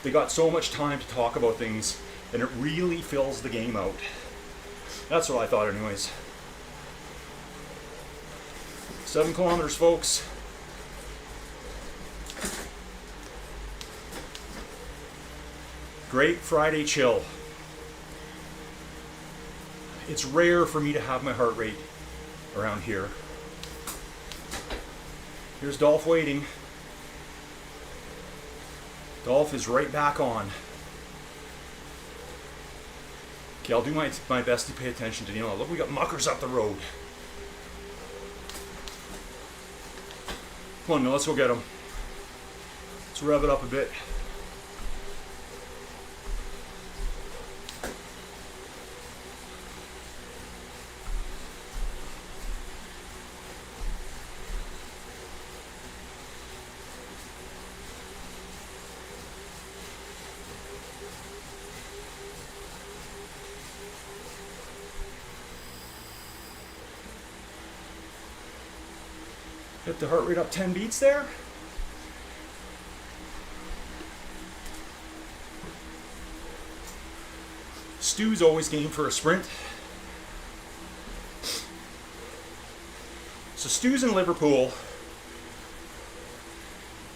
They got so much time to talk about things, and it really fills the game out. That's what I thought anyways. 7 kilometers, folks. Great Friday chill. It's rare for me to have my heart rate around here. Here's Dolph waiting. Dolph is right back on. Okay, I'll do my best to pay attention to Neil. Look, we got muckers up the road. Come on, Neil, let's go get them. Let's rev it up a bit. Get the heart rate up 10 beats there. Stu's always game for a sprint. So Stu's in Liverpool.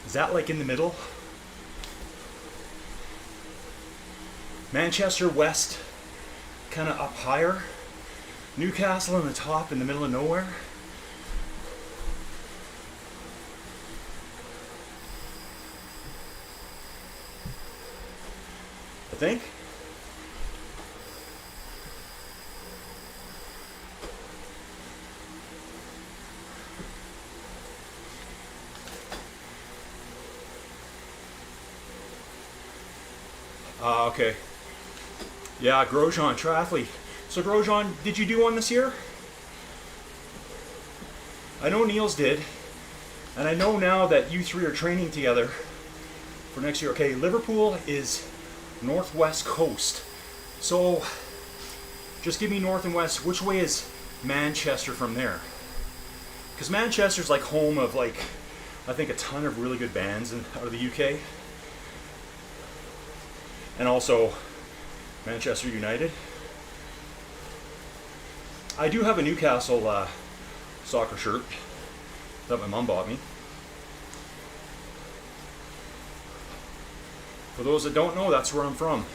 Is that like in the middle? Manchester West, kind of up higher. Newcastle on the top in the middle of nowhere. I think. Okay. Yeah, Grosjean triathlete. So Grosjean, did you do one this year? I know Niels did. And I know now that you 3 are training together for next year. Okay, Liverpool is northwest coast. So just give me north and west. Which way is Manchester from there? Because Manchester's like home of like, I think a ton of really good bands out of the UK. And also Manchester United. I do have a Newcastle soccer shirt that my mom bought me. For those that don't know, that's where I'm from.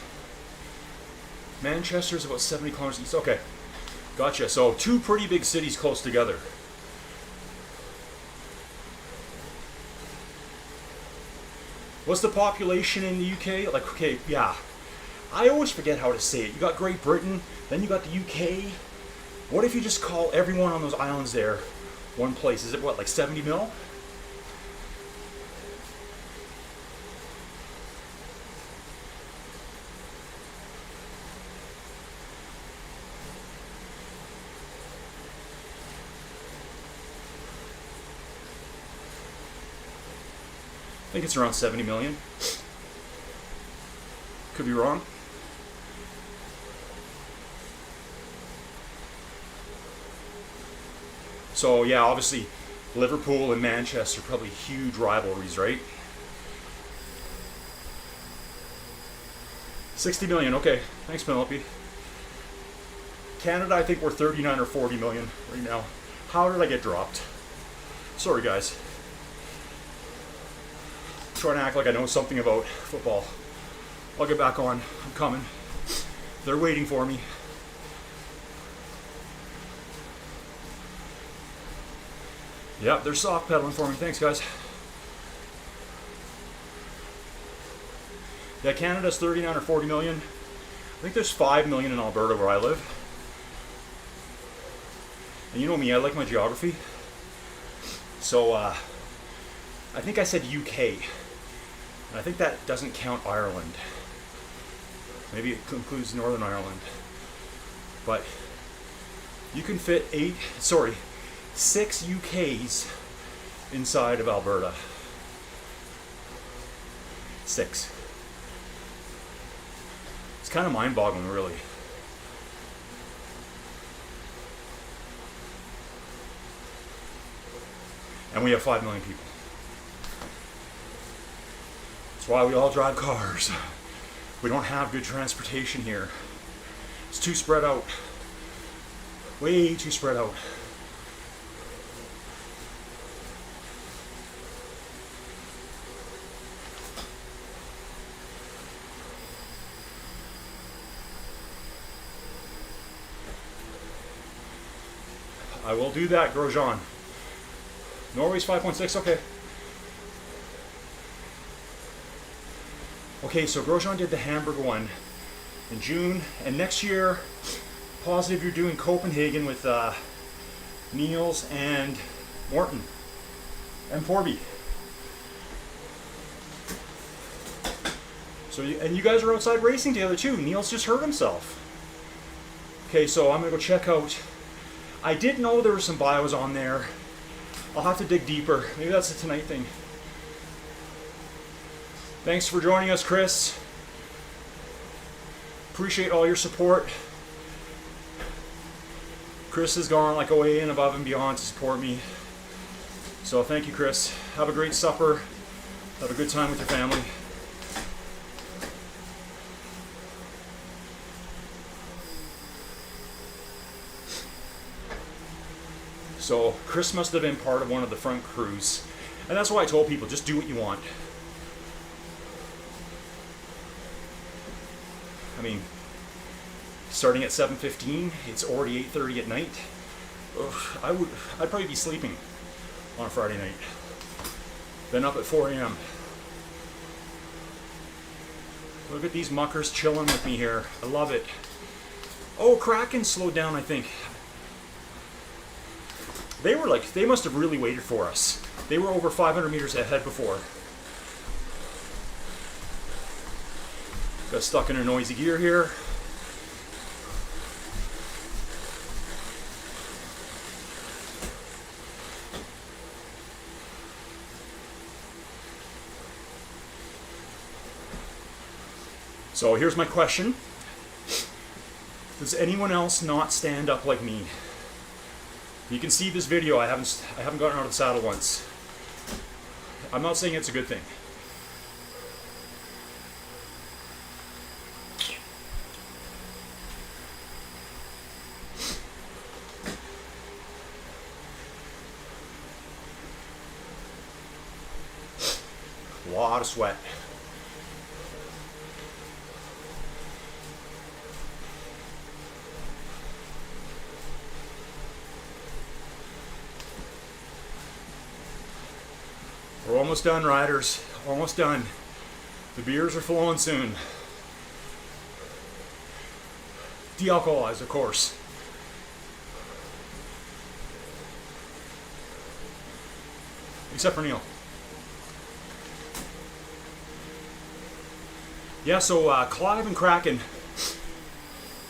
Manchester's about 70 kilometers east. Okay, gotcha. So two pretty big cities close together. What's the population in the UK? Like, okay, yeah. I always forget how to say it. You got Great Britain, then you got the UK. What if you just call everyone on those islands there one place? Is it what, like 70 mil? I think it's around 70 million. Could be wrong. So yeah, obviously Liverpool and Manchester, probably huge rivalries, right? 60 million, okay. Thanks, Penelope. Canada, I think we're 39 or 40 million right now. How did I get dropped? Sorry, guys. Trying to act like I know something about football. I'll get back on. I'm coming. They're waiting for me. Yep, they're soft pedaling for me. Thanks, guys. Yeah, Canada's 39 or 40 million. I think there's 5 million in Alberta where I live. And you know me, I like my geography. So, I think I said UK. And I think that doesn't count Ireland. Maybe it includes Northern Ireland. But you can fit 6 UKs inside of Alberta. 6. It's kind of mind-boggling, really. And we have 5 million people. That's why we all drive cars. We don't have good transportation here. It's too spread out. Way too spread out. I will do that, Grosjean. Norway's 5.6, okay. Okay, so Grosjean did the Hamburg one in June, and next year, positive you're doing Copenhagen with Niels and Morton and Porby. So, and you guys are outside racing together too. Niels just hurt himself. Okay, so I'm gonna go check out. I did know there were some bios on there. I'll have to dig deeper. Maybe that's a tonight thing. Thanks for joining us, Chris. Appreciate all your support. Chris has gone like away and above and beyond to support me. So thank you, Chris. Have a great supper. Have a good time with your family. So Chris must have been part of one of the front crews. And that's why I told people, just do what you want. I mean, starting at 7:15, it's already 8:30 at night. Ugh, I'd probably be sleeping on a Friday night. Been up at 4 a.m. Look at these muckers chilling with me here. I love it. Oh, Kraken slowed down, I think. They must have really waited for us. They were over 500 meters ahead before. Got stuck in a noisy gear here. So here's my question. Does anyone else not stand up like me? You can see this video, I haven't gotten out of the saddle once. I'm not saying it's a good thing. A lot of sweat. We're almost done, riders. Almost done. The beers are flowing soon. De-alcoholized, of course. Except for Neil. Yeah, so Clive and Kraken.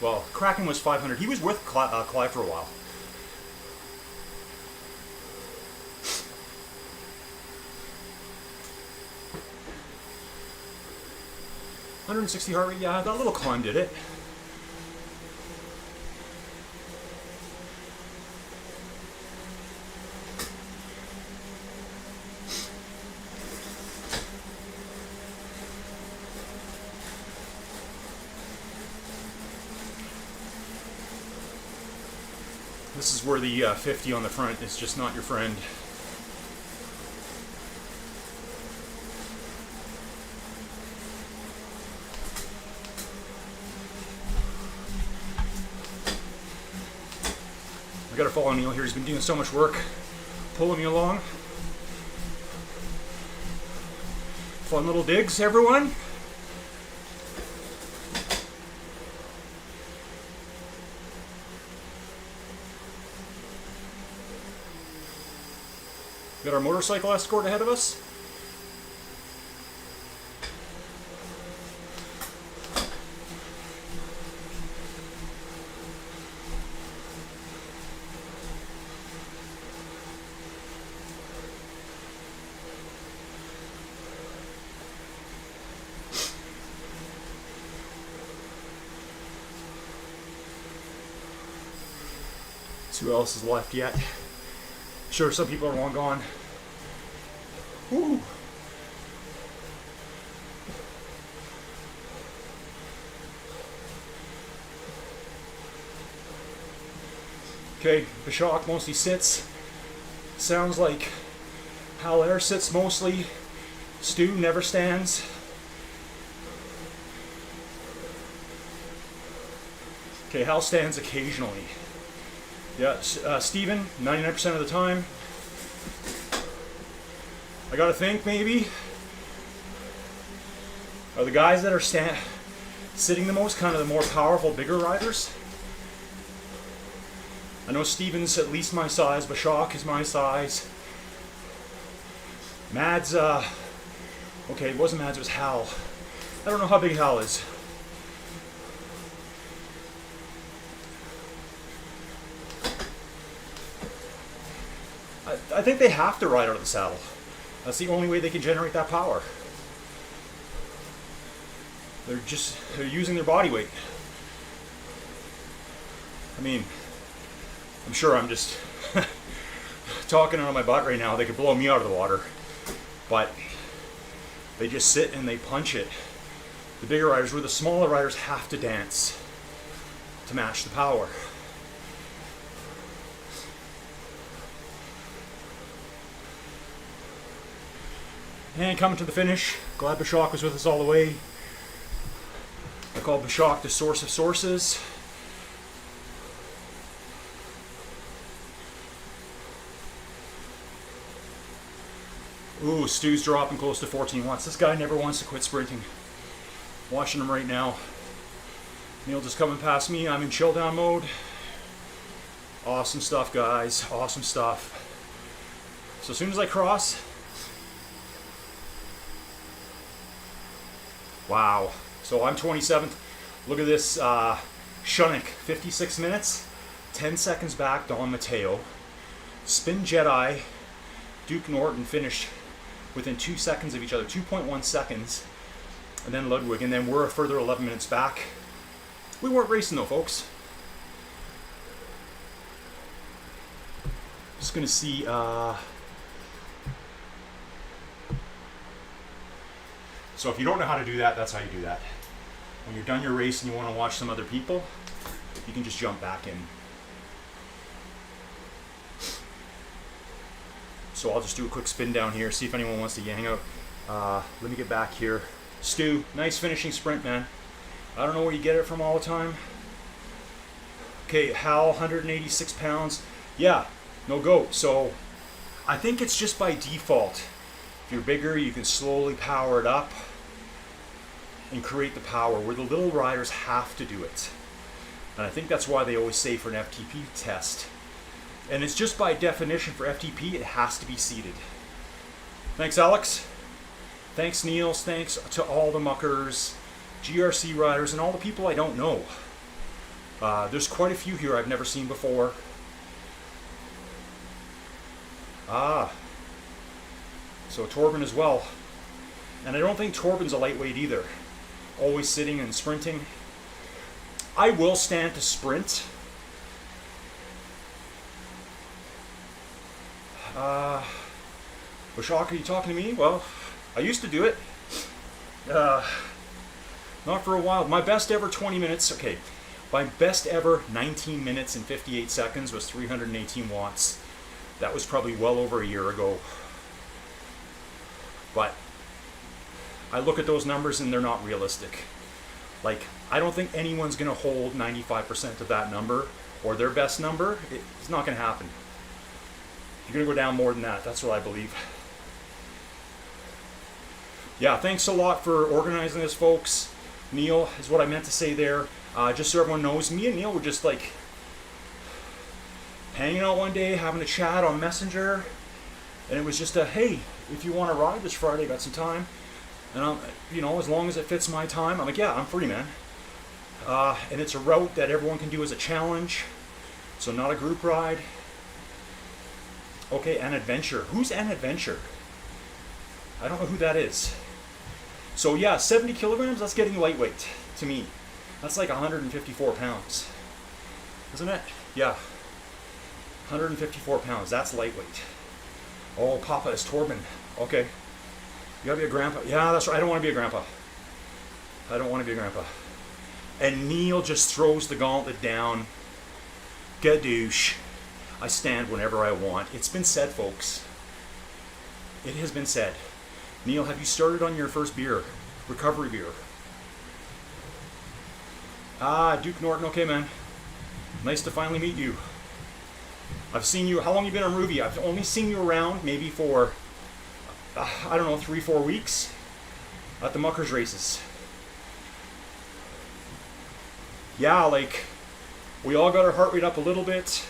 Well, Kraken was 500. He was with Clive for a while. $160 heart rate, yeah, that little climb did it. This is where the 50 on the front is just not your friend. I gotta follow Neil here. He's been doing so much work, pulling me along. Fun little digs, everyone. Got our motorcycle escort ahead of us. See who else is left yet. Sure, some people are long gone. Woo. Okay, Bashak mostly sits. Sounds like Hal sits mostly. Stu never stands. Okay, Hal stands occasionally. Yeah, Steven, 99% of the time. I gotta think, maybe. Are the guys that are sitting the most kind of the more powerful, bigger riders? I know Steven's at least my size, Bashak is my size. Mads, okay, it wasn't Mads, it was Hal. I don't know how big Hal is. I think they have to ride out of the saddle. That's the only way they can generate that power. They're using their body weight. I mean, I'm sure I'm just talking out of my butt right now. They could blow me out of the water. But they just sit and they punch it. The bigger riders, where the smaller riders have to dance to match the power. And coming to the finish, glad Bashak was with us all the way. I call Bashak the source of sources. Ooh, Stu's dropping close to 14 watts. This guy never wants to quit sprinting. Watching him right now. Neil just coming past me. I'm in chill down mode. Awesome stuff, guys. Awesome stuff. So as soon as I cross, wow. So I'm 27th. Look at this. Shunnick, 56 minutes. 10 seconds back, Don Mateo. Spin Jedi, Duke Norton finished within 2 seconds of each other. 2.1 seconds. And then Ludwig. And then we're a further 11 minutes back. We weren't racing though, folks. Just going to see... So if you don't know how to do that, that's how you do that. When you're done your race and you want to watch some other people, you can just jump back in. So I'll just do a quick spin down here, see if anyone wants to hang out. Let me get back here. Stu, nice finishing sprint, man. I don't know where you get it from all the time. Okay, Hal, 186 pounds. Yeah, no goat. So I think it's just by default. If you're bigger, you can slowly power it up and create the power, where the little riders have to do it. And I think that's why they always say for an FTP test. And it's just by definition for FTP, it has to be seated. Thanks, Alex. Thanks, Niels. Thanks to all the muckers, GRC riders, and all the people I don't know. There's quite a few here I've never seen before. So Torben as well. And I don't think Torben's a lightweight either. Always sitting and sprinting. I will stand to sprint. Bashak, are you talking to me? Well, I used to do it. Not for a while. My best ever 20 minutes, okay. My best ever 19 minutes and 58 seconds was 318 watts. That was probably well over a year ago. But I look at those numbers and they're not realistic. Like, I don't think anyone's going to hold 95% of that number or their best number. It's not going to happen. You're going to go down more than that. That's what I believe. Yeah, thanks a lot for organizing this, folks. Neil is what I meant to say there. Just so everyone knows, me and Neil were just like hanging out one day, having a chat on Messenger. And it was just a, hey, if you want to ride this Friday, got some time. And I'm, you know, as long as it fits my time, I'm like, yeah, I'm free, man. And it's a route that everyone can do as a challenge. So not a group ride. Okay, An Adventure. Who's An Adventure? I don't know who that is. So yeah, 70 kilograms, that's getting lightweight to me. That's like 154 pounds. Isn't it? Yeah. 154 pounds, that's lightweight. Oh, Papa is Torben. Okay. You gotta be a grandpa. Yeah, that's right. I don't want to be a grandpa. I don't want to be a grandpa. And Neil just throws the gauntlet down. Gadoosh. I stand whenever I want. It's been said, folks. It has been said. Neil, have you started on your first beer? Recovery beer. Duke Norton. Okay, man. Nice to finally meet you. I've seen you. How long have you been on ROUVY? I've only seen you around maybe for, I don't know, 3-4 weeks at the Muckers races. Yeah, like, we all got our heart rate up a little bit.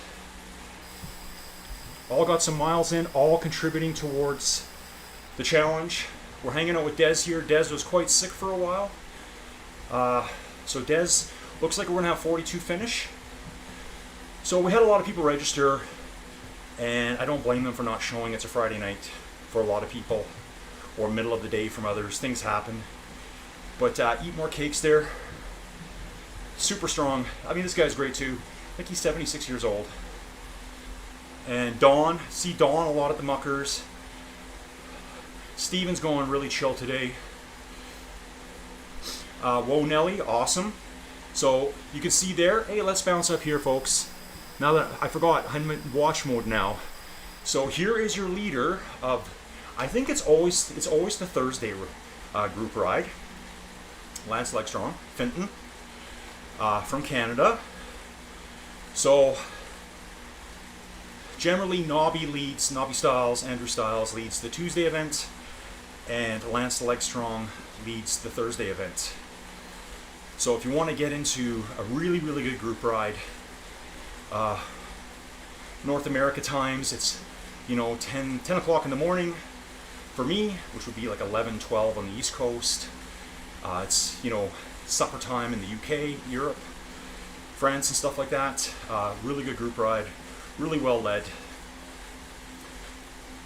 All got some miles in, all contributing towards the challenge. We're hanging out with Des here. Des was quite sick for a while. So Des, looks like we're going to have 42 finish. So we had a lot of people register, and I don't blame them for not showing. It's a Friday night for a lot of people, or middle of the day from others. Things happen. But eat more cakes there. Super strong. I mean, this guy's great too. I think he's 76 years old. And Dawn, see Dawn a lot at the Muckers. Steven's going really chill today. Whoa, Nelly, awesome. So you can see there. Hey, let's bounce up here, folks. Now that I forgot, I'm in watch mode now. So here is your leader of, I think it's always the Thursday group ride. Lance Legstrong, Fenton, from Canada. So generally Nobby Styles, Andrew Styles leads the Tuesday event, and Lance Legstrong leads the Thursday event. So if you want to get into a really, really good group ride, North America times, it's, you know, 10 o'clock in the morning for me, which would be like 11, 12 on the East Coast. It's, you know, supper time in the UK, Europe, France and stuff like that. Really good group ride, really well led.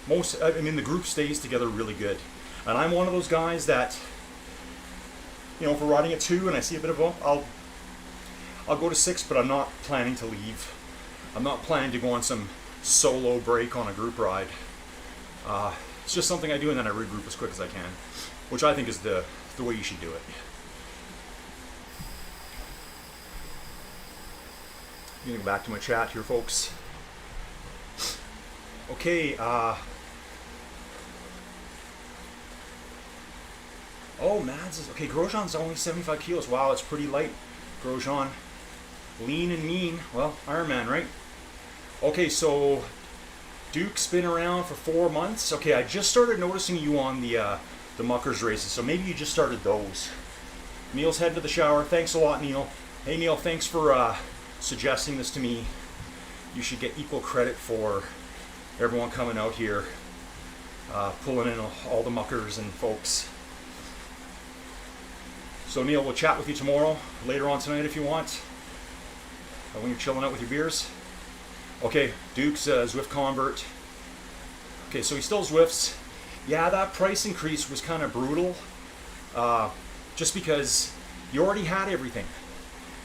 I mean, the group stays together really good. And I'm one of those guys that, you know, if we're riding at 2 and I see a bit of a, I'll go to 6, but I'm not planning to leave. I'm not planning to go on some solo break on a group ride. It's just something I do, and then I regroup as quick as I can, which I think is the way you should do it. I'm gonna go back to my chat here, folks. Okay, Oh, Mads is, okay, Grosjean's only 75 kilos. Wow, it's pretty light. Grosjean, lean and mean. Well, Iron Man, right? Okay, so Duke's been around for 4 months. Okay, I just started noticing you on the Muckers races, so maybe you just started those. Neil's heading to the shower. Thanks a lot, Neil. Hey, Neil, thanks for suggesting this to me. You should get equal credit for everyone coming out here, pulling in all the muckers and folks. So Neil, we'll chat with you tomorrow, later on tonight if you want, when you're chilling out with your beers. Okay, Duke's Zwift convert. Okay, so he still Zwifts. Yeah, that price increase was kind of brutal, just because you already had everything.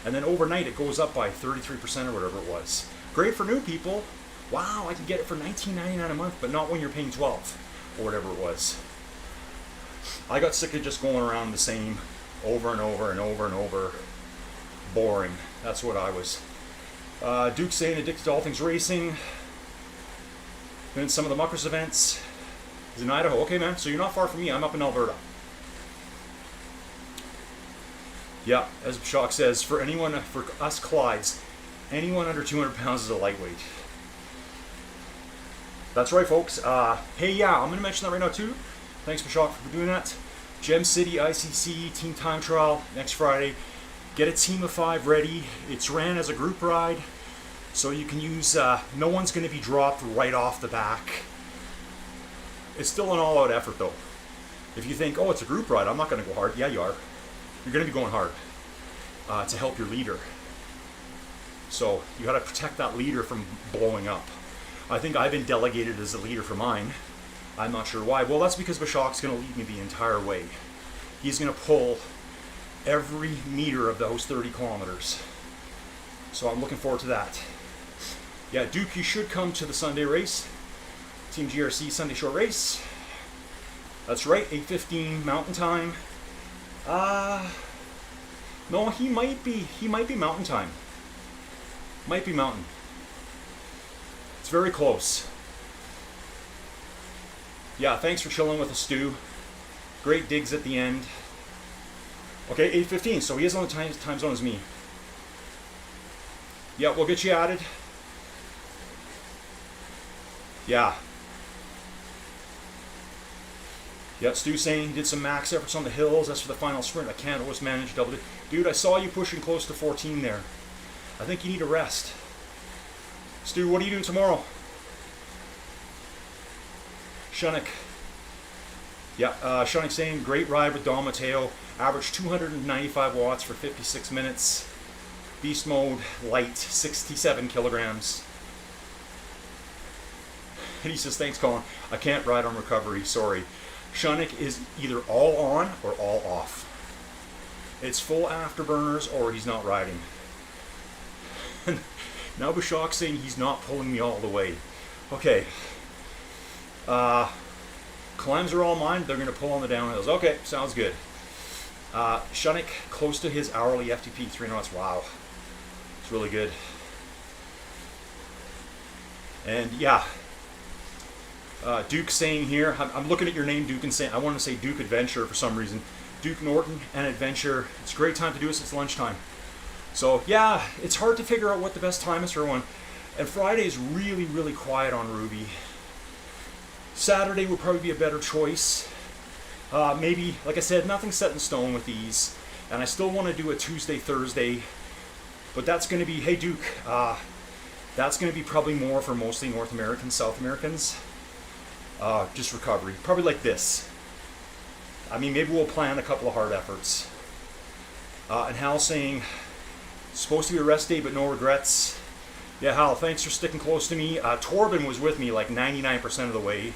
And then overnight it goes up by 33% or whatever it was. Great for new people. Wow, I can get it for $19.99 a month, but not when you're paying $12 or whatever it was. I got sick of just going around the same over and over and over and over. Boring. That's what I was. Duke saying addicted to all things racing. Been in some of the Muckers events. He's in Idaho. Okay, man. So you're not far from me. I'm up in Alberta. Yeah, as Shock says, for us Clydes, anyone under 200 pounds is a lightweight. That's right, folks. Hey, yeah, I'm going to mention that right now, too. Thanks, Shock, for doing that. Gem City ICC Team Time Trial next Friday. Get a team of 5 ready. It's ran as a group ride, so you can use, no one's going to be dropped right off the back. It's still an all-out effort, though. If you think, oh, it's a group ride, I'm not going to go hard. Yeah, you are. You're going to be going hard to help your leader. So you got to protect that leader from blowing up. I think I've been delegated as the leader for mine. I'm not sure why. Well, that's because Bashak's going to lead me the entire way. He's going to pull every meter of those 30 kilometers. So I'm looking forward to that. Yeah, Duke, you should come to the Sunday race. Team GRC Sunday short race. That's right, 8:15 Mountain Time. No, he might be Mountain Time. Might be Mountain. It's very close. Yeah, thanks for chilling with us, Stu. Great digs at the end. Okay, 8:15, so he is on the time zone as me. Yeah, we'll get you added. Yeah. Yeah, Stu saying he did some max efforts on the hills. That's for the final sprint. I can't always manage double it. Dude, I saw you pushing close to 14 there. I think you need a rest. Stu, what are you doing tomorrow? Shunnick. Yeah, Shunnick saying, great ride with Don Mateo. Average 295 watts for 56 minutes. Beast mode, light, 67 kilograms. And he says, thanks, Colin. I can't ride on recovery, sorry. Shunnick is either all on or all off. It's full afterburners or he's not riding. Now Bashak's saying he's not pulling me all the way. Okay. Climbs are all mine. They're going to pull on the downhills. Okay, sounds good. Shunnick close to his hourly FTP, 3 knots. Wow. It's really good. And yeah. Duke saying here, I'm looking at your name, Duke, and saying, I want to say Duke Adventure for some reason. Duke Norton and Adventure. It's a great time to do this. It's lunchtime. So yeah, it's hard to figure out what the best time is for everyone. And Friday is really, really quiet on ROUVY. Saturday would probably be a better choice. Maybe, like I said, nothing's set in stone with these. And I still want to do a Tuesday, Thursday. But that's going to be, hey Duke, that's going to be probably more for mostly North Americans, South Americans. Just recovery. Probably like this. I mean, maybe we'll plan a couple of hard efforts. And Hal saying, supposed to be a rest day, but no regrets. Yeah, Hal, thanks for sticking close to me. Torben was with me like 99% of the way.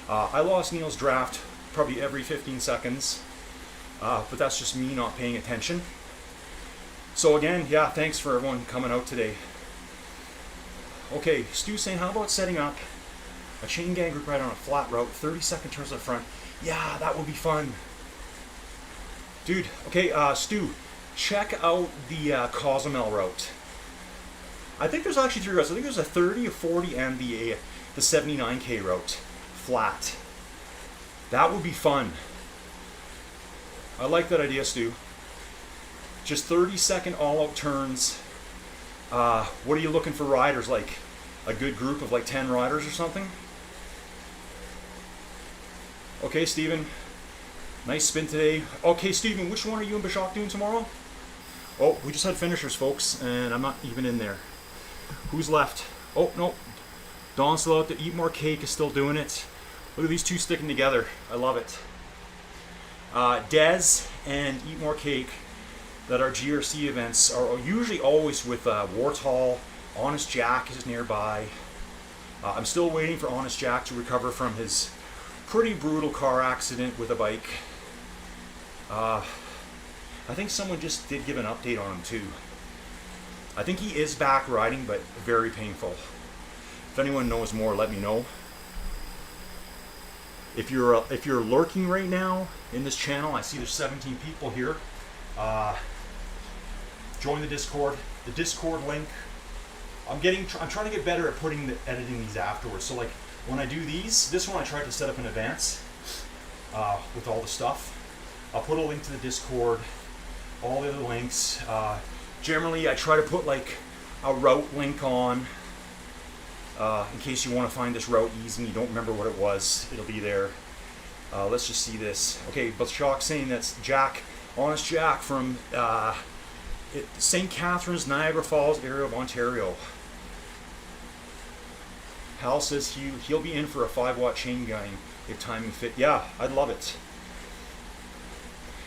I lost Neil's draft probably every 15 seconds. But that's just me not paying attention. So again, yeah, thanks for everyone coming out today. Okay, Stu saying, how about setting up a chain gang group ride on a flat route, 30-second turns at the front? Yeah, that would be fun. Dude, okay, Stu, check out the Cozumel route. I think there's actually 3 routes. I think there's a 30, a 40, and the 79K route, flat. That would be fun. I like that idea, Stu. Just 30-second all-out turns. What are you looking for riders? Like a good group of like 10 riders or something? Okay, Steven. Nice spin today. Okay, Steven, which one are you and Bashak doing tomorrow? Oh, we just had finishers, folks, and I'm not even in there. Who's left? Oh, no. Don's still out to Eat More Cake is still doing it. Look at these two sticking together. I love it. Dez and Eat More Cake that our GRC events are usually always with Warthol. Honest Jack is nearby. I'm still waiting for Honest Jack to recover from his pretty brutal car accident with a bike. I think someone just did give an update on him too. I think he is back riding, but very painful. If anyone knows more, let me know. If you're lurking right now in this channel, I see there's 17 people here. Join the Discord. The Discord link. I'm trying to get better at editing these afterwards. So like when I do these, this one I tried to set up in advance with all the stuff. I'll put a link to the Discord, all the other links. Generally, I try to put like a route link on in case you want to find this route easy and you don't remember what it was. It'll be there. Let's just see this. Okay, Bashak saying that's Jack, Honest Jack from St. Catharines, Niagara Falls area of Ontario. Hal says he'll be in for a 5-watt chain gun if timing fit. Yeah, I'd love it.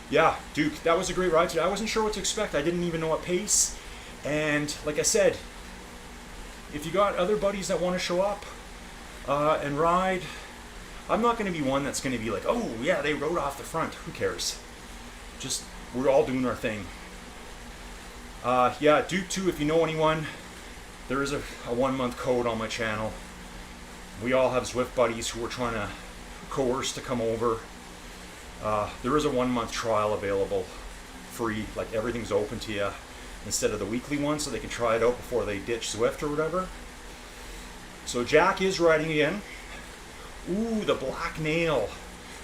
Yeah, Duke, that was a great ride today. I wasn't sure what to expect. I didn't even know what pace. And like I said, if you got other buddies that want to show up and ride, I'm not going to be one that's going to be like, oh yeah, they rode off the front. Who cares? Just, we're all doing our thing. Yeah, Duke too, if you know anyone, there is a 1-month code on my channel. We all have Zwift buddies who we're trying to coerce to come over. There is a 1-month trial available, free, like everything's open to you, instead of the weekly one, so they can try it out before they ditch Zwift or whatever. So Jack is riding again. Ooh, the black nail.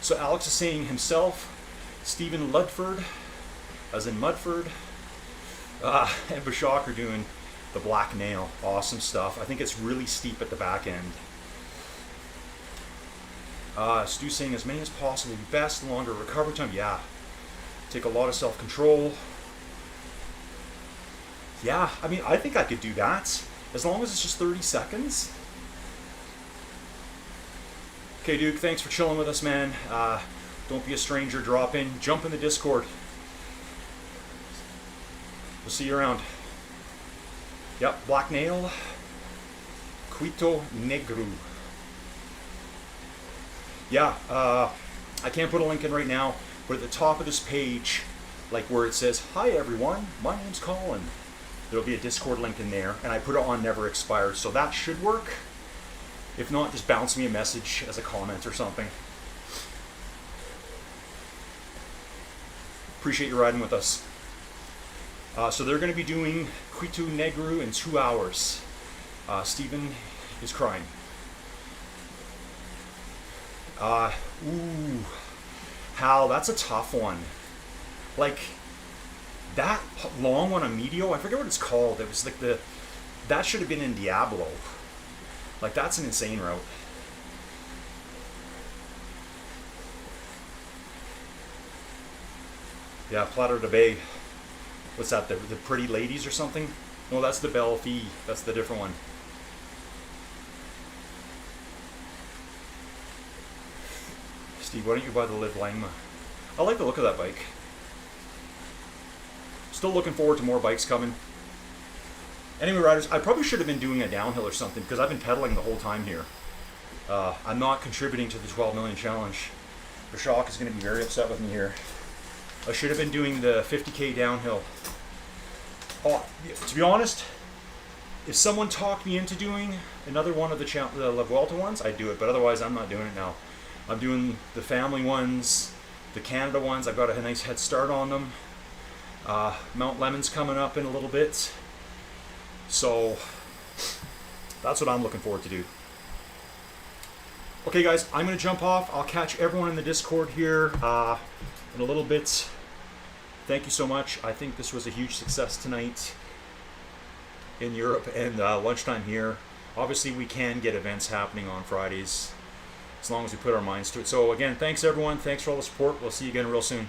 So Alex is saying himself, Stephen Ludford, as in Mudford, and Bashak are doing the black nail. Awesome stuff. I think it's really steep at the back end. Stu saying as many as possible would be best, longer recovery time. Yeah. Take a lot of self-control. Yeah, I mean, I think I could do that. As long as it's just 30 seconds. Okay, Duke, thanks for chilling with us, man. Don't be a stranger, drop in. Jump in the Discord. We'll see you around. Yep, Black Nail. Quito Negro. Yeah, I can't put a link in right now, but at the top of this page, like where it says, hi everyone, my name's Colin, there'll be a Discord link in there, and I put it on Never Expires, so that should work. If not, just bounce me a message as a comment or something. Appreciate you riding with us. So they're going to be doing Quito Negro in 2 hours. Stephen is crying. Ooh, Hal, that's a tough one. Like, that long one on Medio, I forget what it's called. It was like that should have been in Diablo. Like, that's an insane route. Yeah, Platter de Bay. What's that, the Pretty Ladies or something? No, that's the Belle Fille. That's the different one. Steve, why don't you buy the Liv Langma? I like the look of that bike. Still looking forward to more bikes coming. Anyway, riders, I probably should have been doing a downhill or something because I've been pedaling the whole time here. I'm not contributing to the 12 million challenge. Bashak is going to be very upset with me here. I should have been doing the 50k downhill. Oh, to be honest, if someone talked me into doing another one of the La Vuelta ones, I'd do it, but otherwise I'm not doing it now. I'm doing the family ones, the Canada ones. I've got a nice head start on them. Mount Lemon's coming up in a little bit. So that's what I'm looking forward to do. Okay guys, I'm going to jump off. I'll catch everyone in the Discord here in a little bit. thank you so much. I think this was a huge success tonight in Europe and lunchtime here. Obviously, we can get events happening on Fridays as long as we put our minds to it. So again, thanks everyone. Thanks for all the support. We'll see you again real soon.